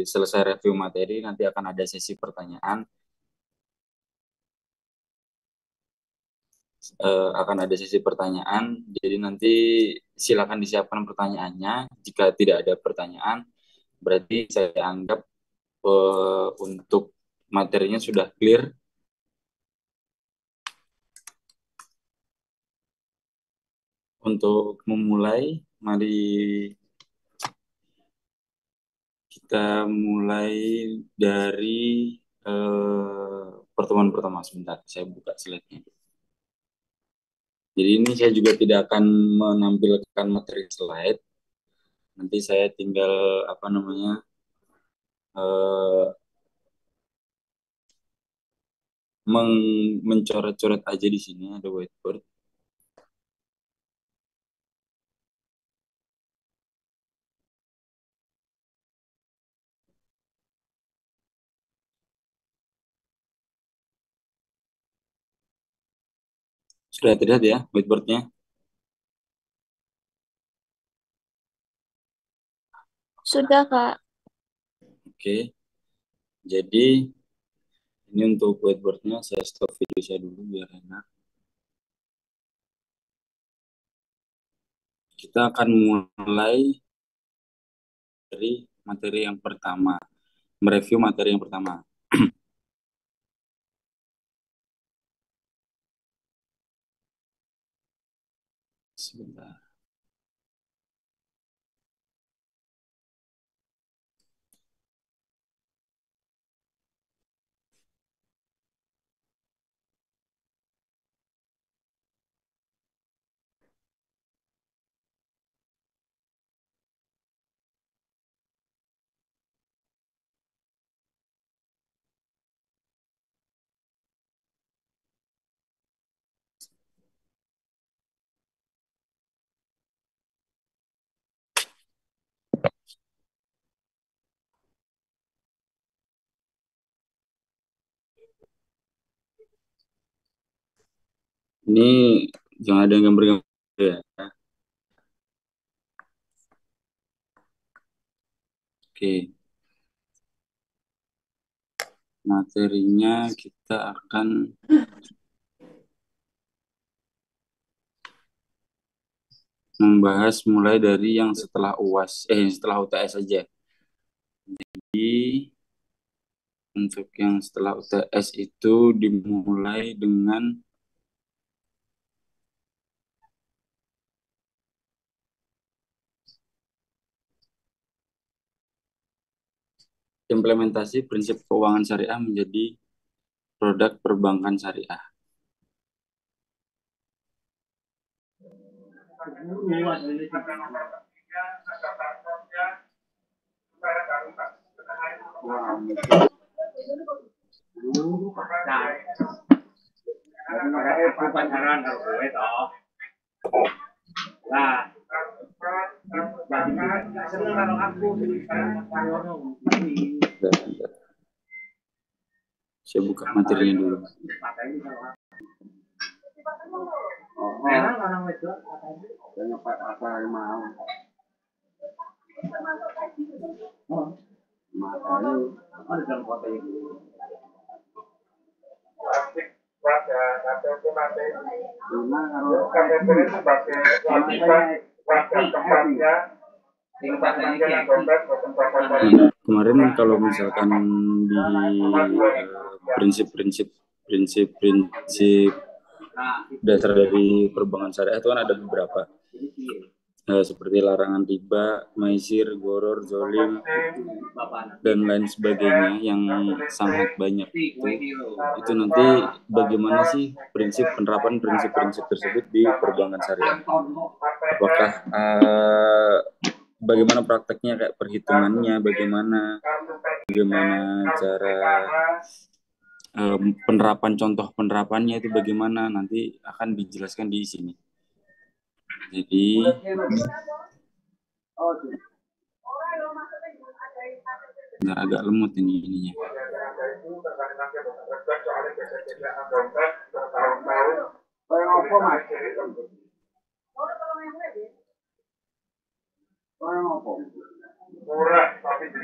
selesai review materi nanti akan ada sesi pertanyaan. Jadi nanti silakan disiapkan pertanyaannya. Jika tidak ada pertanyaan, berarti saya anggap untuk materinya sudah clear. Untuk memulai, mari kita mulai dari pertemuan pertama. Sebentar, saya buka slide-nya. Jadi ini saya juga tidak akan menampilkan materi slide. Nanti saya tinggal mencoret-coret aja di sini ada whiteboard. Sudah terlihat ya whiteboardnya? Sudah, Kak. Oke. Jadi ini untuk whiteboardnya saya stop video saya dulu biar enak. Kita akan mulai dari materi yang pertama, mereview materi yang pertama. Sebentar. Ini jangan ada yang gambar-gambar ya. Oke. Materinya kita akan membahas mulai dari yang setelah setelah UTS saja. Jadi untuk yang setelah UTS itu dimulai dengan implementasi prinsip keuangan syariah menjadi produk perbankan syariah. Saya buka materinya dulu. Kemarin kalau misalkan di prinsip-prinsip dasar dari perbankan syariah itu kan ada beberapa, seperti larangan riba, maisir, goror, zolim, dan lain sebagainya yang sangat banyak itu nanti bagaimana sih penerapan prinsip-prinsip tersebut di perbankan syariah? Apakah bagaimana prakteknya, kayak perhitungannya, bagaimana cara contoh penerapannya itu bagaimana, nanti akan dijelaskan di sini. Jadi agak lemot ininya.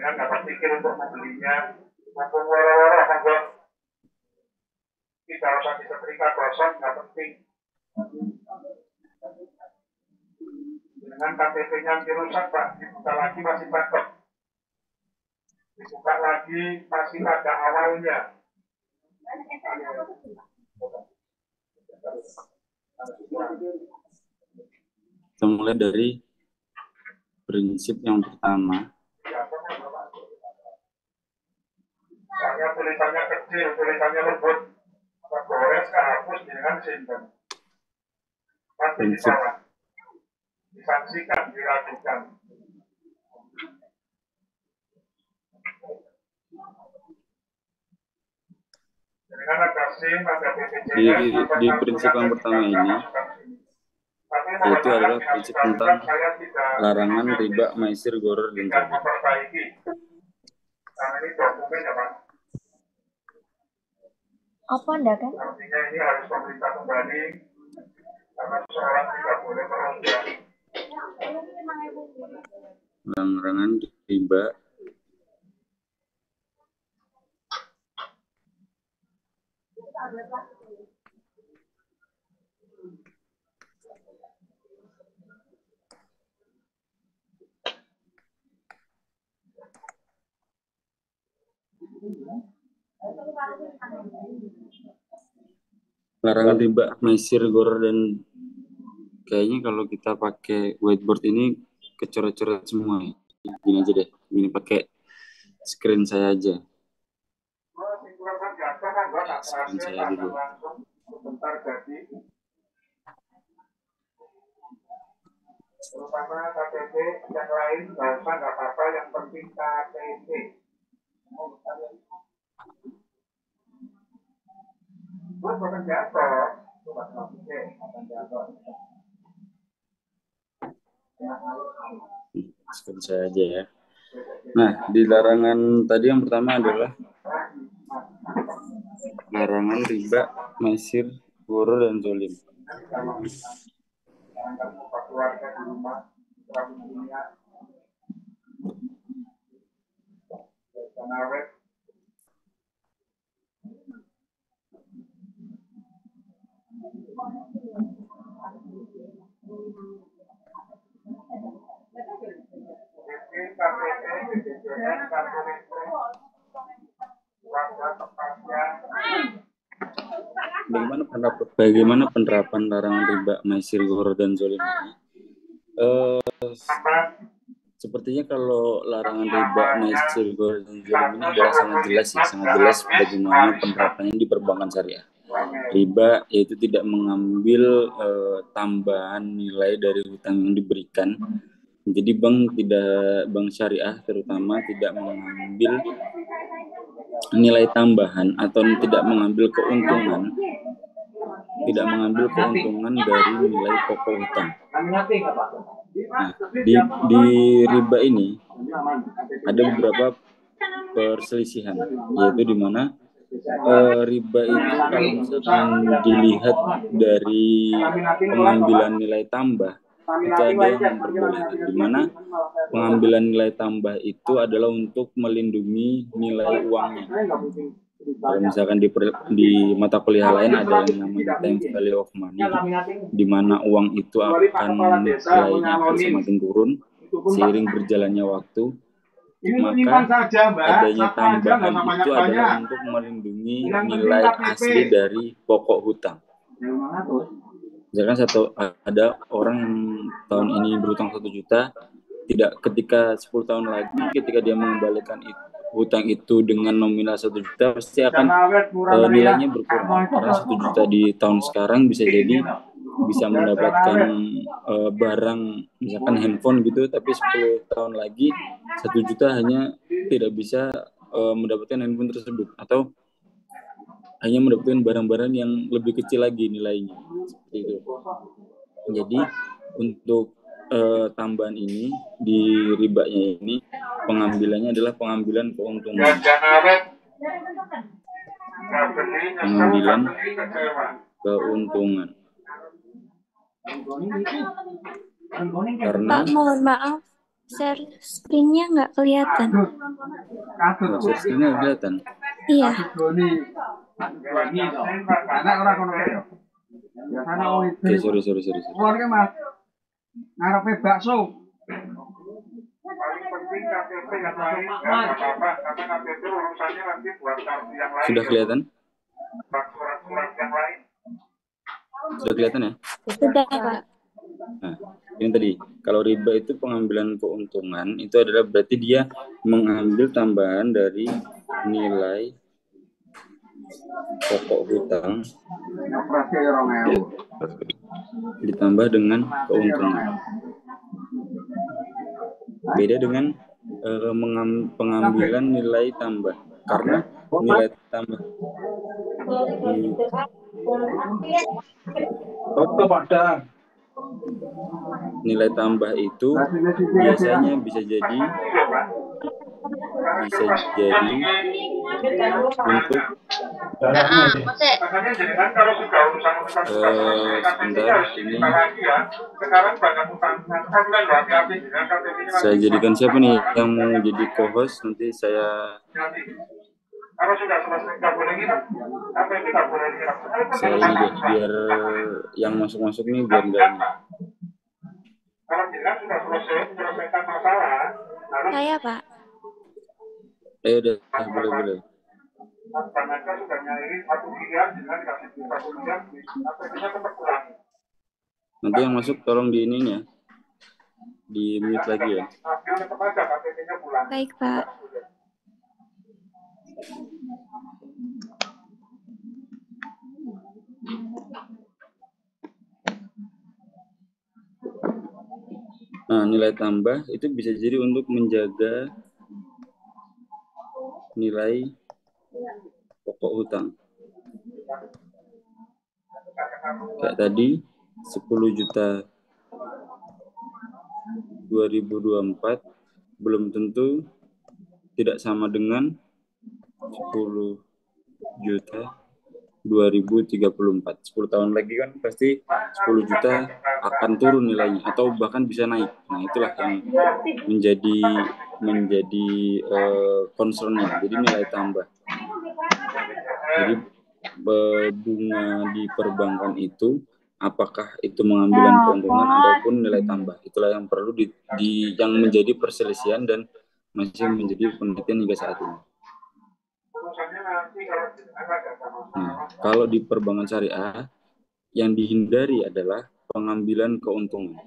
Jangan nggak berpikir untuk membelinya. Mumpung wara-wara, monggo tidak usah disetrika gosok, nggak penting. Dengan KTP-nya dirusak, Pak, dibuka lagi masih cakep. Dibuka lagi masih ada awalnya. Kita mulai dari prinsip yang pertama. Soalnya tulisannya kecil, tulisannya lembut. Gores hapus dengan simpen. Pasti ditolak. Disaksikan, diragukan. Dengan ada SIM, ada BPJS, di prinsip yang pertama ini, yaitu adalah prinsip tentang larangan riba, maisir, goror, dan zolim. Karena ini dokumen ya Pak. Apa enggak kan? Artinya ini harus pemerintah kembali karena seseorang tidak boleh merojak. Larangan riba, larangan riba, maisir, goror, dan kayaknya kalau kita pakai whiteboard ini kecoret-coret semua ya. Gini aja deh, gini pakai screen saya aja. Screen saya dulu. Terutama KTP yang lain nggak usah, nggak apa-apa, yang penting KTP. Bukan jatuh, bukan jatuh. Screen saya aja ya. Nah, di larangan tadi yang pertama adalah larangan riba, maisir, goror, dan zolim. Bagaimana penerapan larangan riba, maisir, goror, dan zolim ini? Sepertinya kalau larangan riba, maisir, goror, dan zolim ini adalah sangat jelas ya, sangat jelas bagaimana penerapannya di perbankan syariah. Riba yaitu tidak mengambil tambahan nilai dari hutang yang diberikan. Jadi bank syariah terutama tidak mengambil nilai tambahan atau tidak mengambil keuntungan dari nilai pokok hutang. Nah, di riba ini ada beberapa perselisihan, yaitu di mana riba itu kalau misalkan dilihat dari pengambilan nilai tambah, itu ada yang memperbolehkan, di mana pengambilan nilai tambah itu adalah untuk melindungi nilai uangnya. Kalau misalkan di mata kuliah lain ada yang namanya time value of money, di mana uang itu nilainya akan semakin turun seiring berjalannya waktu. Maka adanya tambahan itu adalah untuk melindungi nilai asli dari pokok hutang. Misalkan ada orang yang tahun ini berhutang 1 juta, ketika 10 tahun lagi ketika dia mengembalikan hutang itu dengan nominal 1 juta pasti akan nilainya berkurang, karena 1 juta di tahun sekarang bisa jadi bisa mendapatkan barang misalkan handphone gitu, tapi 10 tahun lagi 1 juta hanya tidak bisa mendapatkan handphone tersebut, atau hanya mendapatkan barang-barang yang lebih kecil lagi nilainya, seperti itu. Jadi untuk tambahan ini di ribanya ini pengambilannya adalah pengambilan keuntungan. Karena Pak, mohon maaf. share screen-nya nggak kelihatan. Oh, share screen-nya udah kelihatan. Iya. Oke, sorry. Ngarepe bakso. Paling penting KTP yang lain ya, nggak apa-apa, karena KTP urusannya nanti buat kartu yang lain. Sudah kelihatan? Surat-surat yang lain. Sudah kelihatan ya? Sudah, Pak. Nah, ini tadi, kalau riba itu pengambilan keuntungan, itu adalah berarti dia mengambil tambahan dari nilai pokok hutang ditambah dengan keuntungan. Beda dengan pengambilan nilai tambah, karena nilai tambah nilai tambah itu biasanya bisa jadi untuk sebentar, ini saya jadikan siapa nih yang mau jadi co-host, nanti saya ini deh, biar yang masuk nih biar enggak ini. Kalau jelas sudah selesai menyelesaikan masalah, Saya, Pak. Udah, boleh. Banaka sudah nyairin 1 miliar, jelas dikasih 1 miliar, KTP-nya tetap pulang. Nanti yang masuk tolong di ininya, di mute lagi ya. Tetap aja KTP-nya pulang. Baik, Pak. Nah, nilai tambah itu bisa jadi untuk menjaga nilai pokok hutang. Kayak tadi 10 juta 2024 belum tentu tidak sama dengan 10 juta 2034. 10 tahun lagi kan pasti 10 juta akan turun nilainya atau bahkan bisa naik. Nah, itulah yang menjadi concern-nya. Jadi nilai tambah. Jadi bunga di perbankan itu apakah itu mengambil keuntungan ataupun nilai tambah. Itulah yang perlu yang menjadi perselisihan dan masih menjadi penelitian hingga saat ini. Nah, kalau di perbankan syariah yang dihindari adalah pengambilan keuntungan.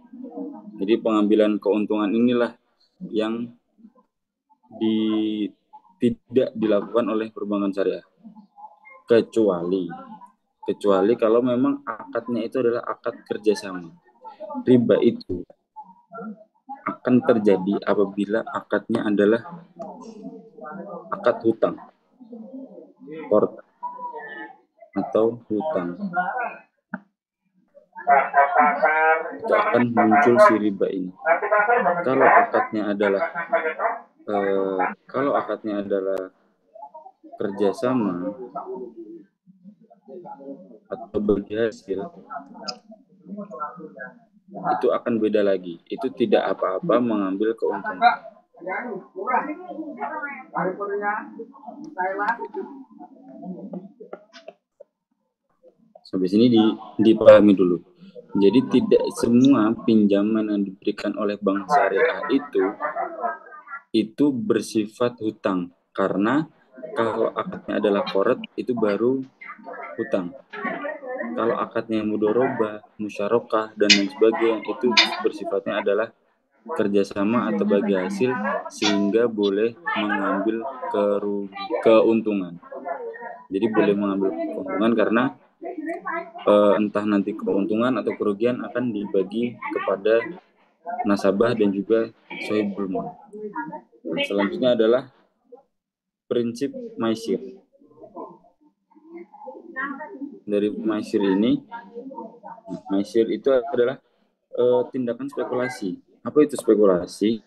Jadi pengambilan keuntungan inilah yang tidak dilakukan oleh perbankan syariah. Kecuali kalau memang akadnya itu adalah akad kerjasama. Riba itu akan terjadi apabila akadnya adalah akad hutang, qard atau hutang. Itu akan muncul si riba ini. Kalau akadnya adalah kerjasama atau bagi hasil, itu akan beda lagi. Itu tidak apa-apa mengambil keuntungan. Sampai sini dipahami dulu. Jadi tidak semua pinjaman yang diberikan oleh bank syariah itu bersifat hutang, karena kalau akadnya adalah qard itu baru hutang. Kalau akadnya mudharabah, musyarakah dan lain sebagainya itu bersifatnya adalah kerjasama atau bagi hasil sehingga boleh mengambil keuntungan. Jadi boleh mengambil keuntungan karena entah nanti keuntungan atau kerugian akan dibagi kepada nasabah dan juga sahibul mal. Selanjutnya adalah prinsip maisir. Dari maisir ini, maisir itu adalah tindakan spekulasi. Apa itu spekulasi?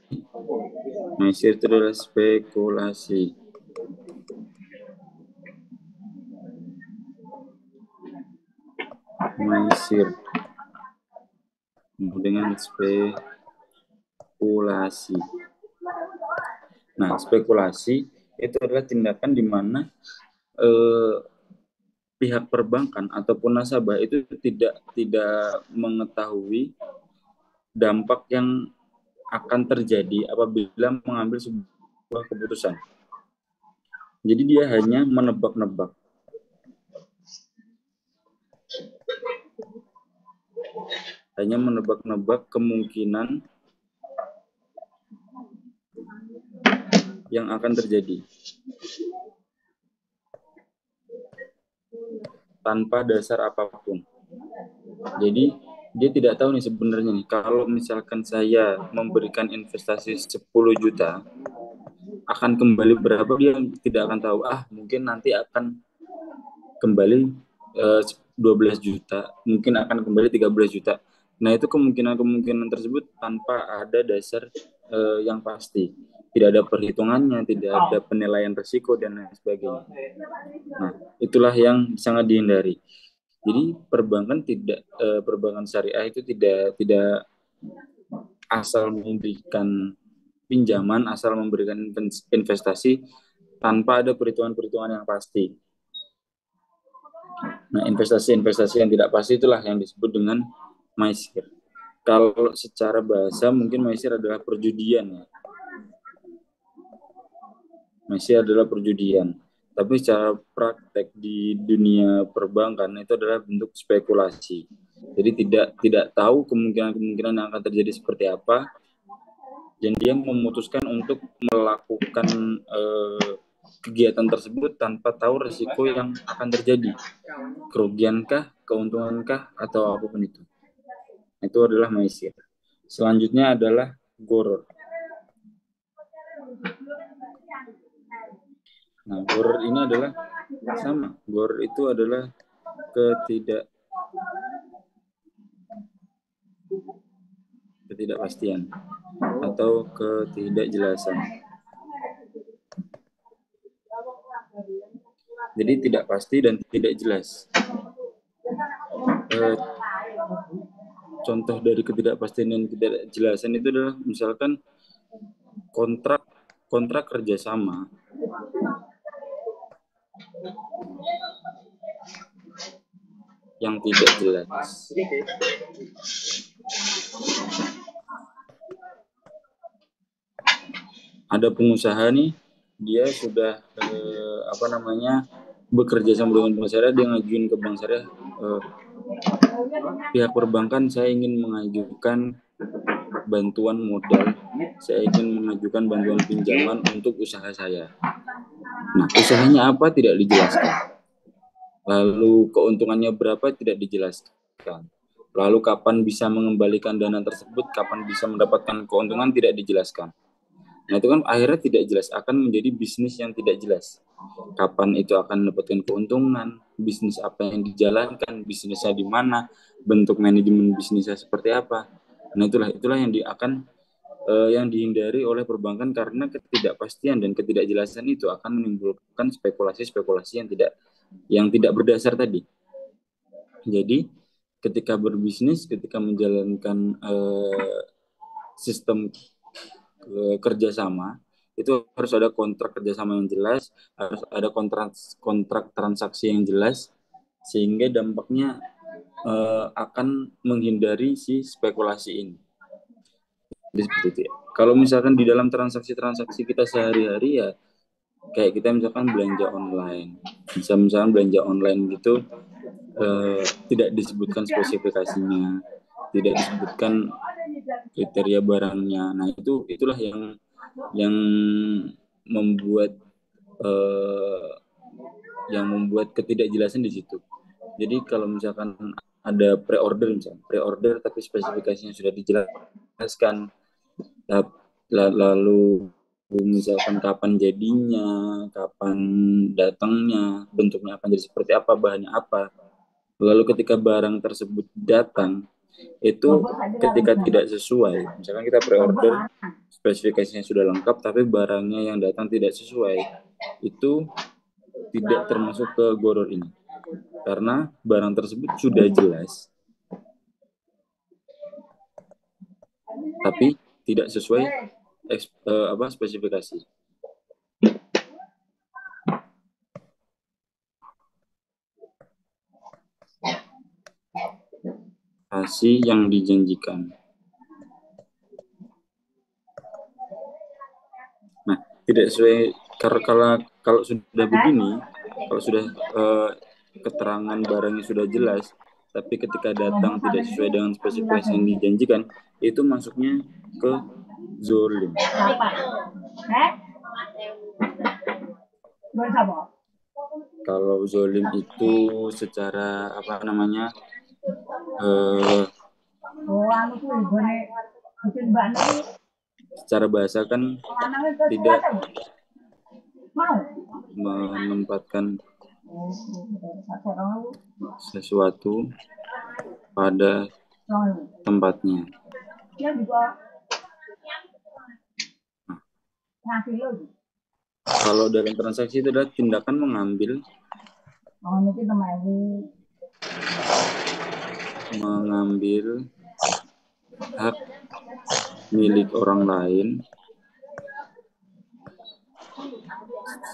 Maisir itu adalah spekulasi. Maisir dengan spekulasi. spekulasi. Nah, spekulasi itu adalah tindakan di mana pihak perbankan ataupun nasabah itu tidak mengetahui dampak yang akan terjadi apabila mengambil sebuah keputusan. Jadi dia hanya menebak-nebak. Hanya menebak-nebak kemungkinan yang akan terjadi tanpa dasar apapun. Jadi dia tidak tahu nih sebenarnya nih, kalau misalkan saya memberikan investasi 10 juta, akan kembali berapa, dia tidak akan tahu. Mungkin nanti akan kembali 12 juta, mungkin akan kembali 13 juta. Nah, itu kemungkinan tersebut tanpa ada dasar yang pasti. Tidak ada perhitungannya, tidak ada penilaian risiko, dan lain sebagainya. Nah, itulah yang sangat dihindari. Jadi perbankan syariah itu tidak asal memberikan pinjaman, asal memberikan investasi tanpa ada perhitungan-perhitungan yang pasti. Nah, investasi-investasi yang tidak pasti itulah yang disebut dengan maisir. Kalau secara bahasa mungkin maisir adalah perjudian ya. Maisir adalah perjudian. Tapi secara praktek di dunia perbankan itu adalah bentuk spekulasi. Jadi tidak tahu kemungkinan yang akan terjadi seperti apa, dan dia memutuskan untuk melakukan kegiatan tersebut tanpa tahu risiko yang akan terjadi, kerugiankah, keuntungankah, atau apapun itu. Itu adalah maisir. Selanjutnya adalah goror. Nah, goror ini adalah sama. Goror itu adalah ketidakpastian atau ketidakjelasan. Jadi tidak pasti dan tidak jelas. Contoh dari ketidakpastian dan ketidakjelasan itu adalah misalkan kontrak kerjasama yang tidak jelas. Ada pengusaha nih, dia sudah bekerja sama dengan bank syariah, dia ngajuin ke bank syariah, pihak perbankan, saya ingin mengajukan bantuan modal, saya ingin mengajukan bantuan pinjaman untuk usaha saya. Nah, usahanya apa tidak dijelaskan. Lalu keuntungannya berapa tidak dijelaskan. Lalu kapan bisa mengembalikan dana tersebut, kapan bisa mendapatkan keuntungan tidak dijelaskan. Nah, itu kan akhirnya tidak jelas, akan menjadi bisnis yang tidak jelas. Kapan itu akan mendapatkan keuntungan, bisnis apa yang dijalankan, bisnisnya di mana, bentuk manajemen bisnisnya seperti apa. Nah, itulah yang dihindari oleh perbankan, karena ketidakpastian dan ketidakjelasan itu akan menimbulkan spekulasi-spekulasi yang tidak berdasar tadi. Jadi ketika berbisnis, ketika menjalankan sistem kerjasama, itu harus ada kontrak kerjasama yang jelas, harus ada kontrak transaksi yang jelas, sehingga dampaknya akan menghindari si spekulasi ini. Jadi seperti itu ya. Kalau misalkan di dalam transaksi kita sehari-hari ya, kayak kita misalkan belanja online, misalkan belanja online gitu, tidak disebutkan spesifikasinya, tidak disebutkan kriteria barangnya. Nah, itulah yang membuat ketidakjelasan di situ. Jadi kalau misalkan ada pre-order tapi spesifikasinya sudah dijelaskan, lalu misalkan kapan jadinya, kapan datangnya, bentuknya akan jadi seperti apa, bahannya apa. Lalu ketika barang tersebut datang, itu ketika tidak sesuai, misalkan kita pre-order, spesifikasinya sudah lengkap, tapi barangnya yang datang tidak sesuai, itu tidak termasuk ke goror ini. Karena barang tersebut sudah jelas, tapi tidak sesuai spesifikasi. Hasil yang dijanjikan. Nah, tidak sesuai kalau sudah begini, kalau sudah keterangan barangnya sudah jelas, tapi ketika datang tidak sesuai dengan spesifikasi yang dijanjikan, itu masuknya ke zolim. Kalau zolim itu secara secara bahasa kan tidak menempatkan sesuatu pada tempatnya. Nah, kalau dalam transaksi itu adalah tindakan mengambil hak milik orang lain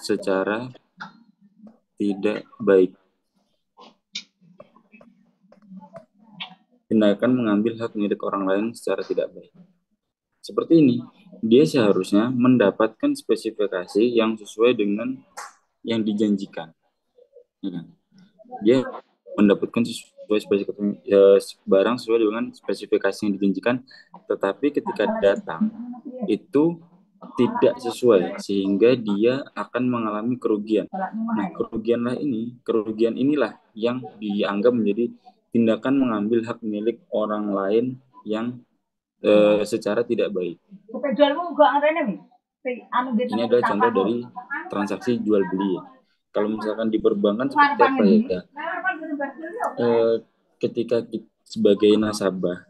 secara tidak baik. Tindakan mengambil hak milik orang lain secara tidak baik. Seperti ini, dia seharusnya mendapatkan spesifikasi yang sesuai dengan yang dijanjikan. Dia mendapatkan barang sesuai dengan spesifikasi yang dijanjikan, tetapi ketika datang itu tidak sesuai sehingga dia akan mengalami kerugian. Nah, kerugian inilah yang dianggap menjadi tindakan mengambil hak milik orang lain yang secara tidak baik. Ini adalah contoh dari transaksi jual beli. Kalau misalkan di perbankan seperti apa ya? Ketika sebagai nasabah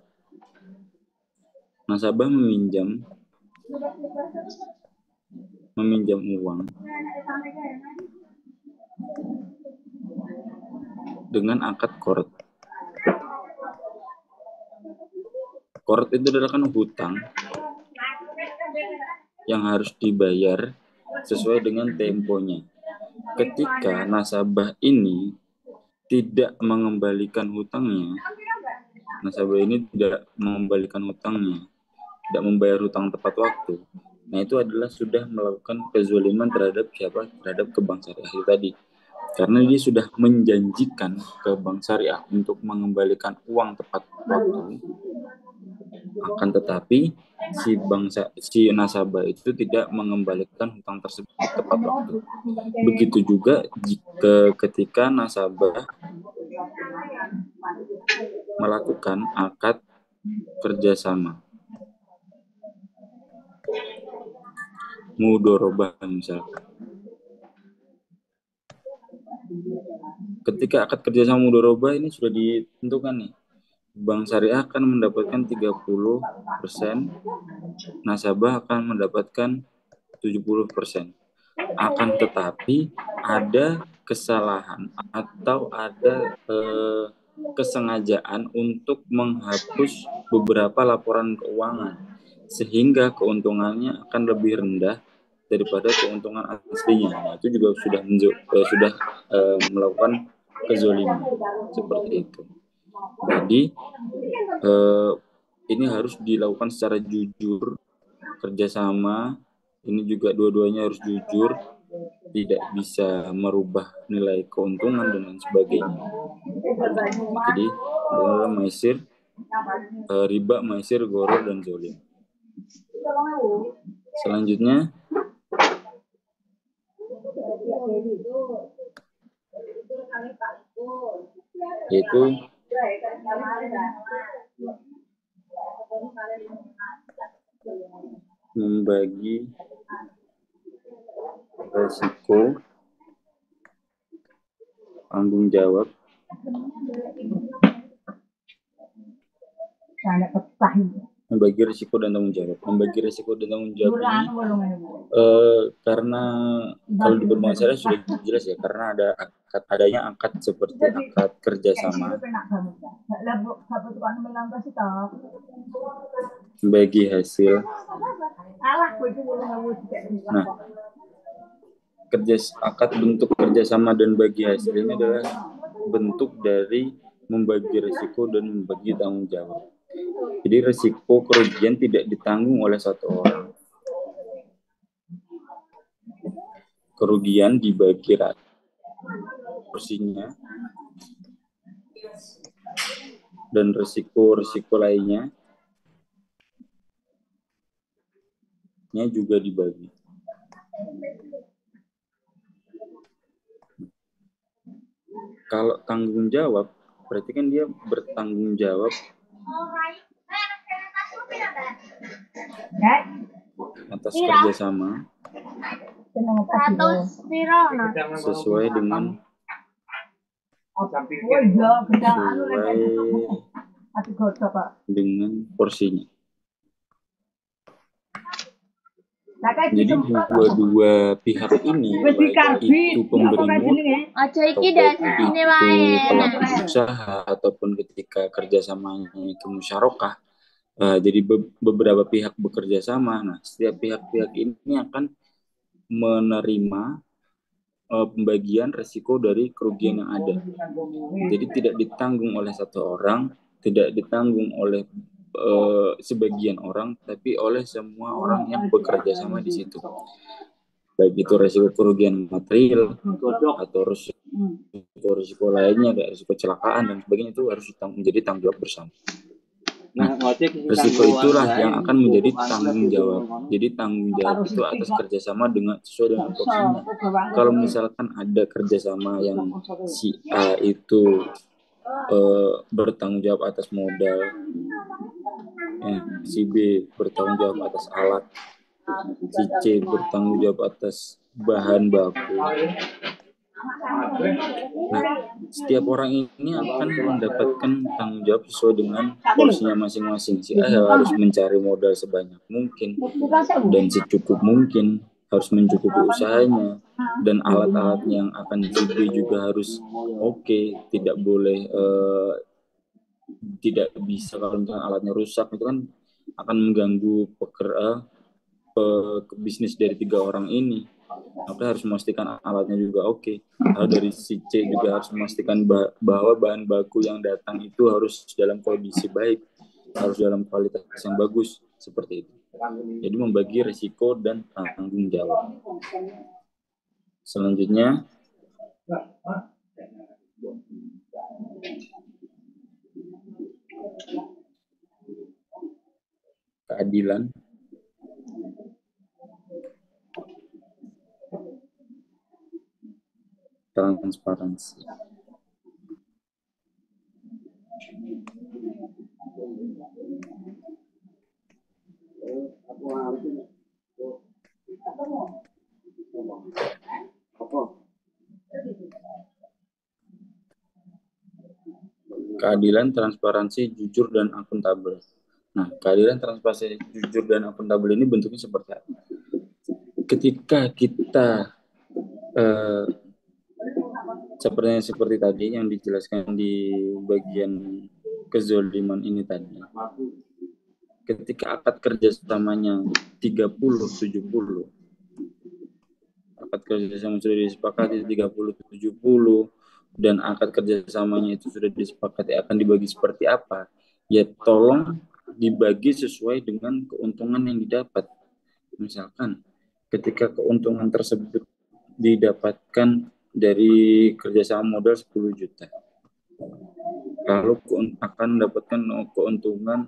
meminjam uang dengan akad qard. Qard itu adalah kan hutang yang harus dibayar sesuai dengan temponya. Ketika nasabah ini tidak mengembalikan hutangnya, tidak membayar hutang tepat waktu, nah itu adalah sudah melakukan kezaliman terhadap siapa? Terhadap ke bank syariah itu tadi. Karena dia sudah menjanjikan ke bank syariah untuk mengembalikan uang tepat waktu, akan tetapi si nasabah itu tidak mengembalikan hutang tersebut tepat waktu. Begitu juga jika ketika nasabah melakukan akad kerjasama, mudorobah misalkan. Ketika akad kerjasama mudorobah ini sudah ditentukan nih, bank syariah akan mendapatkan 30%, nasabah akan mendapatkan 70%. Akan tetapi ada kesalahan atau ada kesengajaan untuk menghapus beberapa laporan keuangan sehingga keuntungannya akan lebih rendah daripada keuntungan aslinya. Nah, itu juga sudah melakukan kezaliman seperti itu. Jadi ini harus dilakukan secara jujur, kerjasama. Ini juga dua-duanya harus jujur, tidak bisa merubah nilai keuntungan dan lain sebagainya. Jadi adalah maisir, riba, maisir, gharar, dan zolim. Selanjutnya yaitu membagi resiko tanggung jawab Membagi risiko dan tanggung jawab. Membagi risiko dan tanggung jawab ini karena kalau di perbankan syariah sudah jelas ya, karena adanya akad seperti akad kerjasama, bagi hasil. Nah, akad bentuk kerjasama dan bagi hasil ini adalah bentuk dari membagi risiko dan membagi tanggung jawab. Jadi risiko kerugian tidak ditanggung oleh satu orang. Kerugian dibagi rata porsinya, dan risiko lainnya juga dibagi. Kalau tanggung jawab, berarti kan dia bertanggung jawab atas kerjasama sesuai dengan porsinya. Jadi dua pihak ini, baik itu pemberi modal ataupun itu pelaku usaha ataupun ketika kerjasamanya itu musyarakah, jadi beberapa pihak bekerja sama. Nah, setiap pihak-pihak ini akan menerima pembagian risiko dari kerugian yang ada. Jadi tidak ditanggung oleh satu orang, tidak ditanggung oleh sebagian orang, tapi oleh semua orang yang bekerja sama di situ. Baik itu risiko kerugian material atau risiko lainnya, ada risiko kecelakaan dan sebagainya, itu harus menjadi tanggung jawab bersama. Nah, risiko itulah yang akan menjadi tanggung jawab. Jadi tanggung jawab itu atas kerjasama sesuai dengan porsinya. Kalau misalkan ada kerjasama yang si A itu bertanggung jawab atas modal, si B bertanggung jawab atas alat, si C bertanggung jawab atas bahan baku. Nah, setiap orang ini akan mendapatkan tanggung jawab sesuai dengan porsinya masing-masing. Si A harus mencari modal sebanyak mungkin dan secukup mungkin, harus mencukupi usahanya, dan alat-alatnya yang akan si B juga harus oke, tidak boleh tidak bisa kalau misalnya alatnya rusak, itu kan akan mengganggu bisnis dari 3 orang ini. Maka harus memastikan alatnya juga oke. Lalu dari si C juga harus memastikan bahwa bahan baku yang datang itu harus dalam kondisi baik, harus dalam kualitas yang bagus, seperti itu. Jadi membagi risiko dan tanggung jawab. Selanjutnya, keadilan, transparansi. Keadilan, transparansi, jujur, dan akuntabel. Nah, keadilan, transparansi, jujur, dan akuntabel ini bentuknya seperti apa? Ketika kita seperti tadi yang dijelaskan di bagian kezoliman ini tadi, ketika akad kerjasamanya 30-70, akad kerjasama sudah disepakati 30-70, dan akad kerjasamanya itu sudah disepakati akan dibagi seperti apa, ya tolong dibagi sesuai dengan keuntungan yang didapat. Misalkan ketika keuntungan tersebut didapatkan dari kerjasama modal 10 juta, lalu akan mendapatkan keuntungan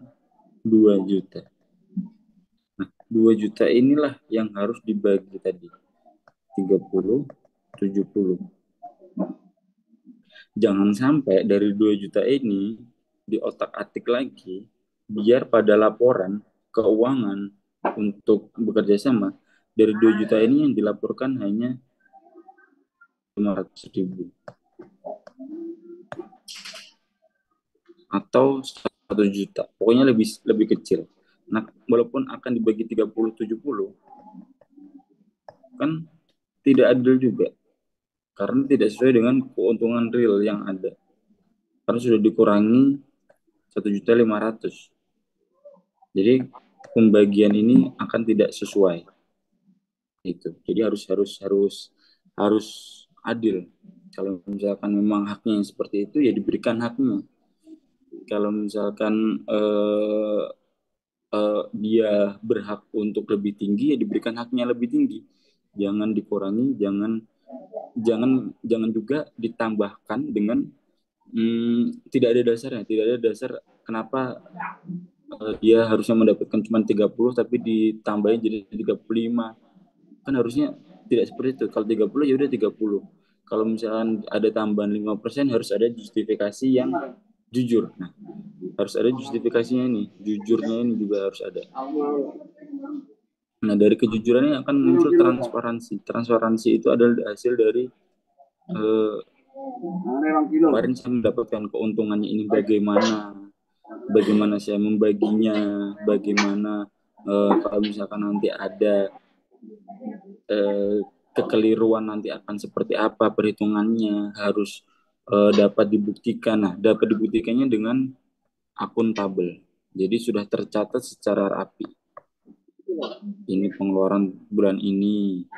2 juta. Nah, 2 juta inilah yang harus dibagi tadi, 30-70. Jangan sampai dari 2 juta ini diotak-atik lagi, biar pada laporan keuangan untuk bekerja sama, dari 2 juta ini yang dilaporkan hanya 500.000 atau 1 juta, pokoknya lebih kecil. Nah, walaupun akan dibagi 30-70, kan tidak adil juga. Karena tidak sesuai dengan keuntungan real yang ada. Karena sudah dikurangi 1.500.000. Jadi pembagian ini akan tidak sesuai. Itu. Jadi harus adil. Kalau misalkan memang haknya yang seperti itu, ya diberikan haknya. Kalau misalkan dia berhak untuk lebih tinggi, ya diberikan haknya lebih tinggi. Jangan dikurangi, jangan juga ditambahkan dengan tidak ada dasarnya, tidak ada dasar kenapa dia harusnya mendapatkan cuma 30 tapi ditambahin jadi 35. Kan harusnya tidak seperti itu. Kalau 30 ya udah 30. Kalau misalkan ada tambahan 5% harus ada justifikasi yang jujur. Nah, harus ada justifikasinya nih, jujurnya ini juga harus ada. Nah, dari kejujurannya akan muncul transparansi. Transparansi itu adalah hasil dari kemarin saya mendapatkan keuntungannya ini bagaimana saya membaginya, bagaimana kalau misalkan nanti ada kekeliruan nanti akan seperti apa perhitungannya, harus dapat dibuktikan. Nah, dapat dibuktikannya dengan akuntabel. Jadi sudah tercatat secara rapi. Ini pengeluaran bulan ini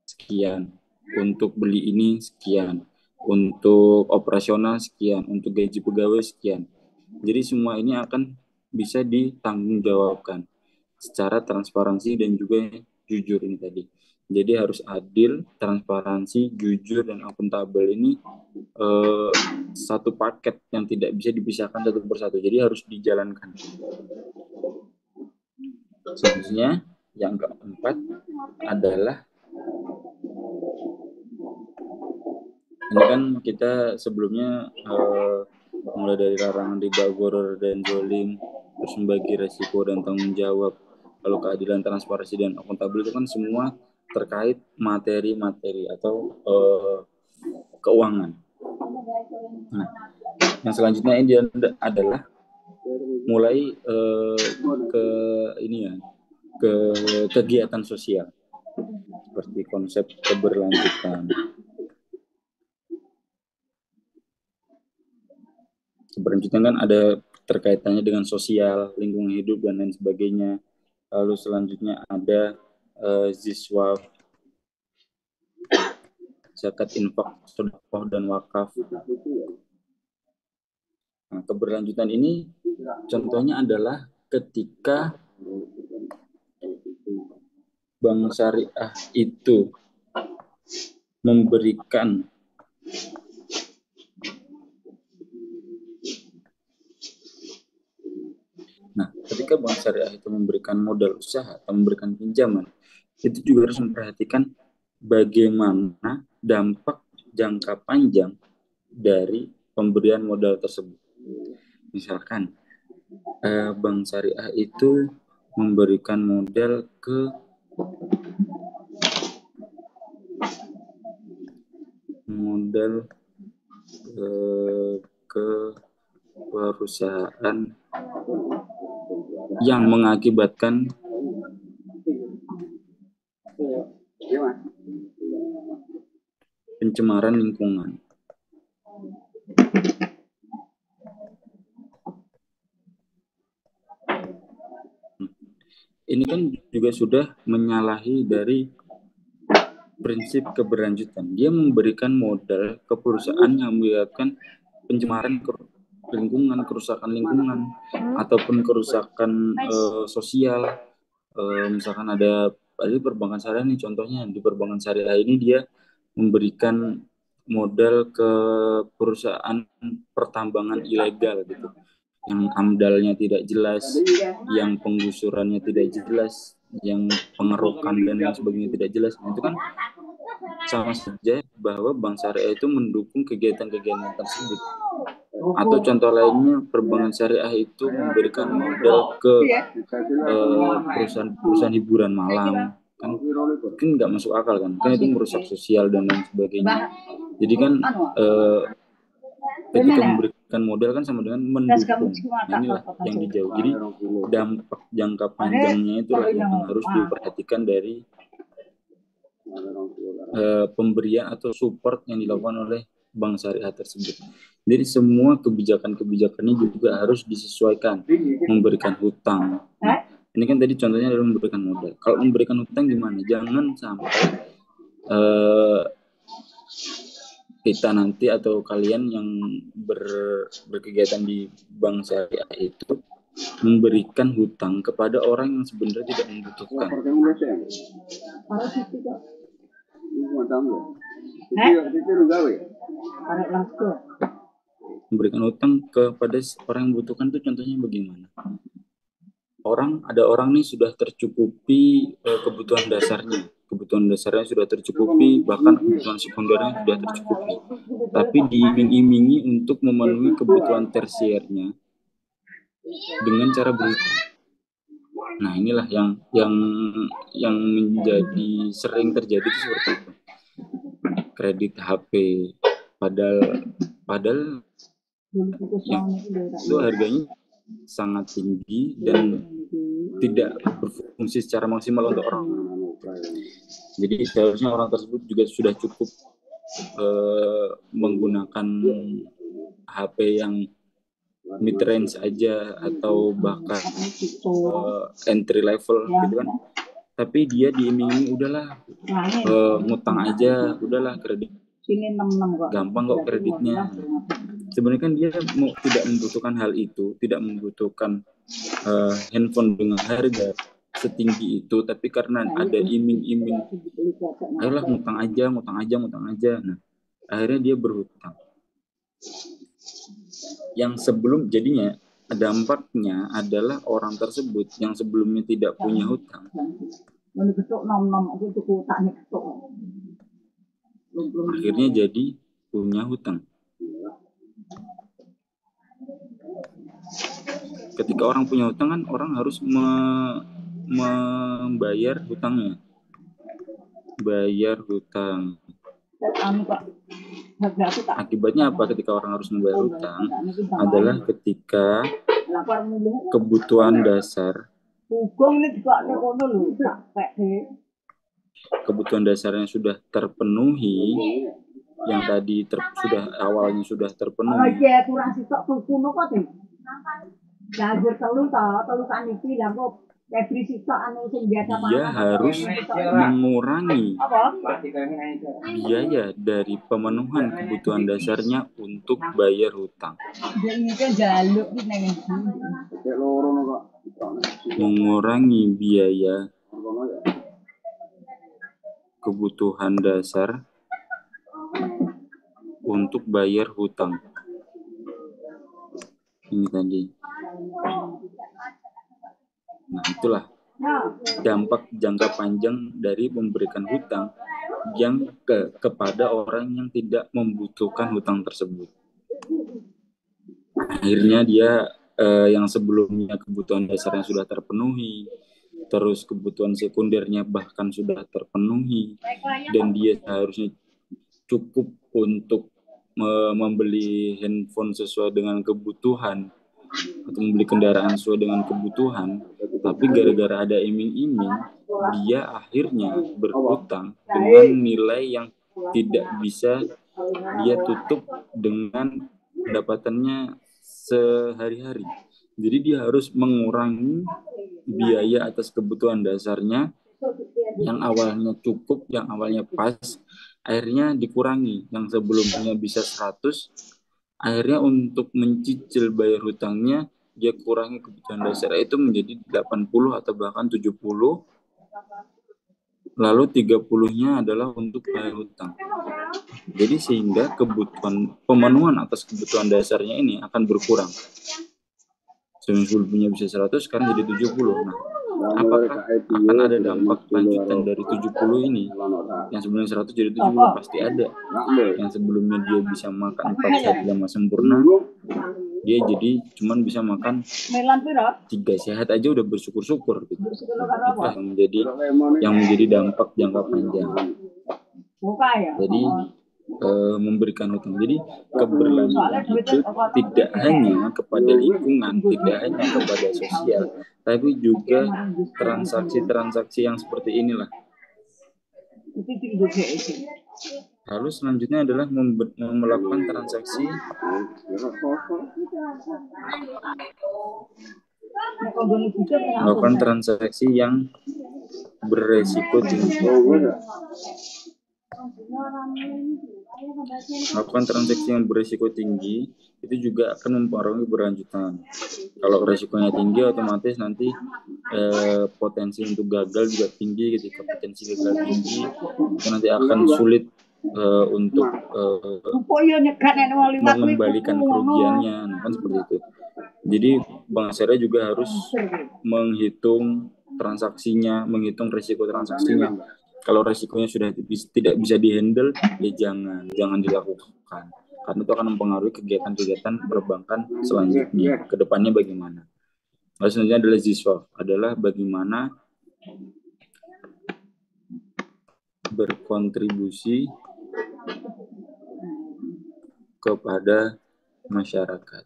sekian, untuk beli ini sekian, untuk operasional sekian, untuk gaji pegawai sekian. Jadi semua ini akan bisa ditanggungjawabkan secara transparansi dan juga jujur ini tadi. Jadi harus adil, transparansi, jujur, dan akuntabel ini satu paket yang tidak bisa dipisahkan satu persatu. Jadi harus dijalankan. Selanjutnya, yang keempat adalah ini kan kita sebelumnya mulai dari larangan riba, gharar, dan zolim, terus membagi resiko dan tanggung jawab, lalu keadilan, transparansi, dan akuntabel itu kan semua terkait materi-materi atau keuangan. Nah, yang selanjutnya ini adalah mulai ke kegiatan sosial seperti konsep keberlanjutan. Keberlanjutan kan ada terkaitannya dengan sosial, lingkungan hidup, dan lain sebagainya. Lalu selanjutnya ada ziswaf, zakat, infak, sedekah, dan wakaf. Nah, keberlanjutan ini contohnya adalah ketika bank syariah itu memberikan ketika bank syariah itu memberikan modal usaha atau memberikan pinjaman, itu juga harus memperhatikan bagaimana dampak jangka panjang dari pemberian modal tersebut. Misalkan bank syariah itu memberikan modal ke perusahaan yang mengakibatkan pencemaran lingkungan. Ini kan juga sudah menyalahi dari prinsip keberlanjutan. Dia memberikan modal ke perusahaan yang menyebabkan pencemaran lingkungan, kerusakan lingkungan, ataupun kerusakan sosial. Misalkan ada perbankan syariah nih, contohnya di perbankan syariah ini dia memberikan modal ke perusahaan pertambangan ilegal gitu, yang amdalnya tidak jelas, yang penggusurannya tidak jelas, yang pengerukan dan lain sebagainya tidak jelas. Nah, itu kan sama saja bahwa bank syariah itu mendukung kegiatan-kegiatan tersebut. Atau contoh lainnya, perbankan syariah itu memberikan modal ke perusahaan hiburan malam, kan nggak masuk akal kan itu merusak sosial dan lain sebagainya. Jadi kan ketika memberikan modal kan sama dengan mendukung. Nah, inilah yang dijauh. Jadi dampak jangka panjangnya itulah yang harus diperhatikan dari pemberian atau support yang dilakukan oleh bank syariah tersebut. Jadi semua kebijakan-kebijakannya juga harus disesuaikan. Memberikan hutang. Nah, ini kan tadi contohnya adalah memberikan modal. Kalau memberikan hutang gimana? Jangan sampai kita nanti atau kalian yang berkegiatan di bank syariah itu memberikan hutang kepada orang yang sebenarnya tidak membutuhkan. Memberikan hutang kepada orang yang membutuhkan itu contohnya bagaimana? Ada orang nih sudah tercukupi kebutuhan dasarnya sudah tercukupi, bahkan kebutuhan sekundernya sudah tercukupi, tapi diiming-imingi untuk memenuhi kebutuhan tersiernya dengan cara berhutang. Nah, inilah yang sering terjadi seperti itu. Kredit HP, padahal yang itu harganya sangat tinggi dan tidak berfungsi secara maksimal untuk orang. Jadi seharusnya orang tersebut juga sudah cukup menggunakan HP yang mid range aja atau bahkan entry level gitu kan. Tapi dia diiming-iming udahlah ngutang aja, udahlah kredit gampang kok kreditnya. Sebenarnya kan dia tidak membutuhkan hal itu, tidak membutuhkan handphone dengan harga setinggi itu, tapi karena ada iming-iming, ayolah ngutang aja. Nah, akhirnya dia berhutang. Yang jadinya dampaknya adalah orang tersebut yang sebelumnya tidak punya hutang, akhirnya jadi punya hutang. Ketika orang punya hutang kan orang harus membayar hutangnya. Bayar hutang. Akibatnya apa ketika orang harus membayar hutang? Adalah ketika kebutuhan dasarnya sudah terpenuhi, yang tadi awalnya sudah terpenuhi, dia harus mengurangi biaya dari pemenuhan kebutuhan dasarnya untuk bayar hutang. Mengurangi biaya kebutuhan dasar untuk bayar hutang. Ini tadi. Nah, itulah dampak jangka panjang dari memberikan hutang yang kepada orang yang tidak membutuhkan hutang tersebut. Akhirnya dia yang sebelumnya kebutuhan dasarnya sudah terpenuhi, terus kebutuhan sekundernya bahkan sudah terpenuhi, dan dia seharusnya cukup untuk membeli handphone sesuai dengan kebutuhan atau membeli kendaraan sesuai dengan kebutuhan, tapi gara-gara ada iming-iming, dia akhirnya berhutang dengan nilai yang tidak bisa dia tutup dengan pendapatannya sehari-hari. Jadi dia harus mengurangi biaya atas kebutuhan dasarnya yang awalnya cukup, yang awalnya pas, akhirnya dikurangi. Yang sebelumnya bisa 100, akhirnya untuk mencicil bayar hutangnya dia kurangi kebutuhan dasar itu menjadi 80 atau bahkan 70, lalu 30-nya adalah untuk bayar hutang. Jadi sehingga kebutuhan pemenuhan atas kebutuhan dasarnya ini akan berkurang. Sebelumnya bisa 100, sekarang jadi 70. Nah, apakah akan ada dampak lanjutan dari 70 ini? Yang sebelumnya 100 jadi 70 pasti ada. Yang sebelumnya dia bisa makan 4 sehat 5 sempurna, dia jadi cuman bisa makan 3 sehat aja udah bersyukur-syukur gitu. Itulah yang menjadi dampak jangka panjang. Jadi memberikan hutang. Jadi keberlanjutan itu tidak hanya kepada lingkungan, tidak hanya kepada sosial, tapi juga transaksi-transaksi yang seperti inilah. Lalu selanjutnya adalah melakukan transaksi yang beresiko tinggi. Melakukan transaksi yang beresiko tinggi itu juga akan mempengaruhi keberlanjutan. Kalau resikonya tinggi, otomatis nanti potensi untuk gagal juga tinggi. Ketika potensi gagal tinggi, itu nanti akan sulit untuk mengembalikan kerugiannya. Nah, kan seperti itu. Jadi Bank Syariah juga harus menghitung transaksinya, menghitung risiko transaksinya. Kalau resikonya sudah tidak bisa dihandle, ya jangan dilakukan. Karena itu akan mempengaruhi kegiatan-kegiatan perbankan selanjutnya. Kedepannya bagaimana? Lalu selanjutnya adalah ZISWAF, adalah bagaimana berkontribusi kepada masyarakat.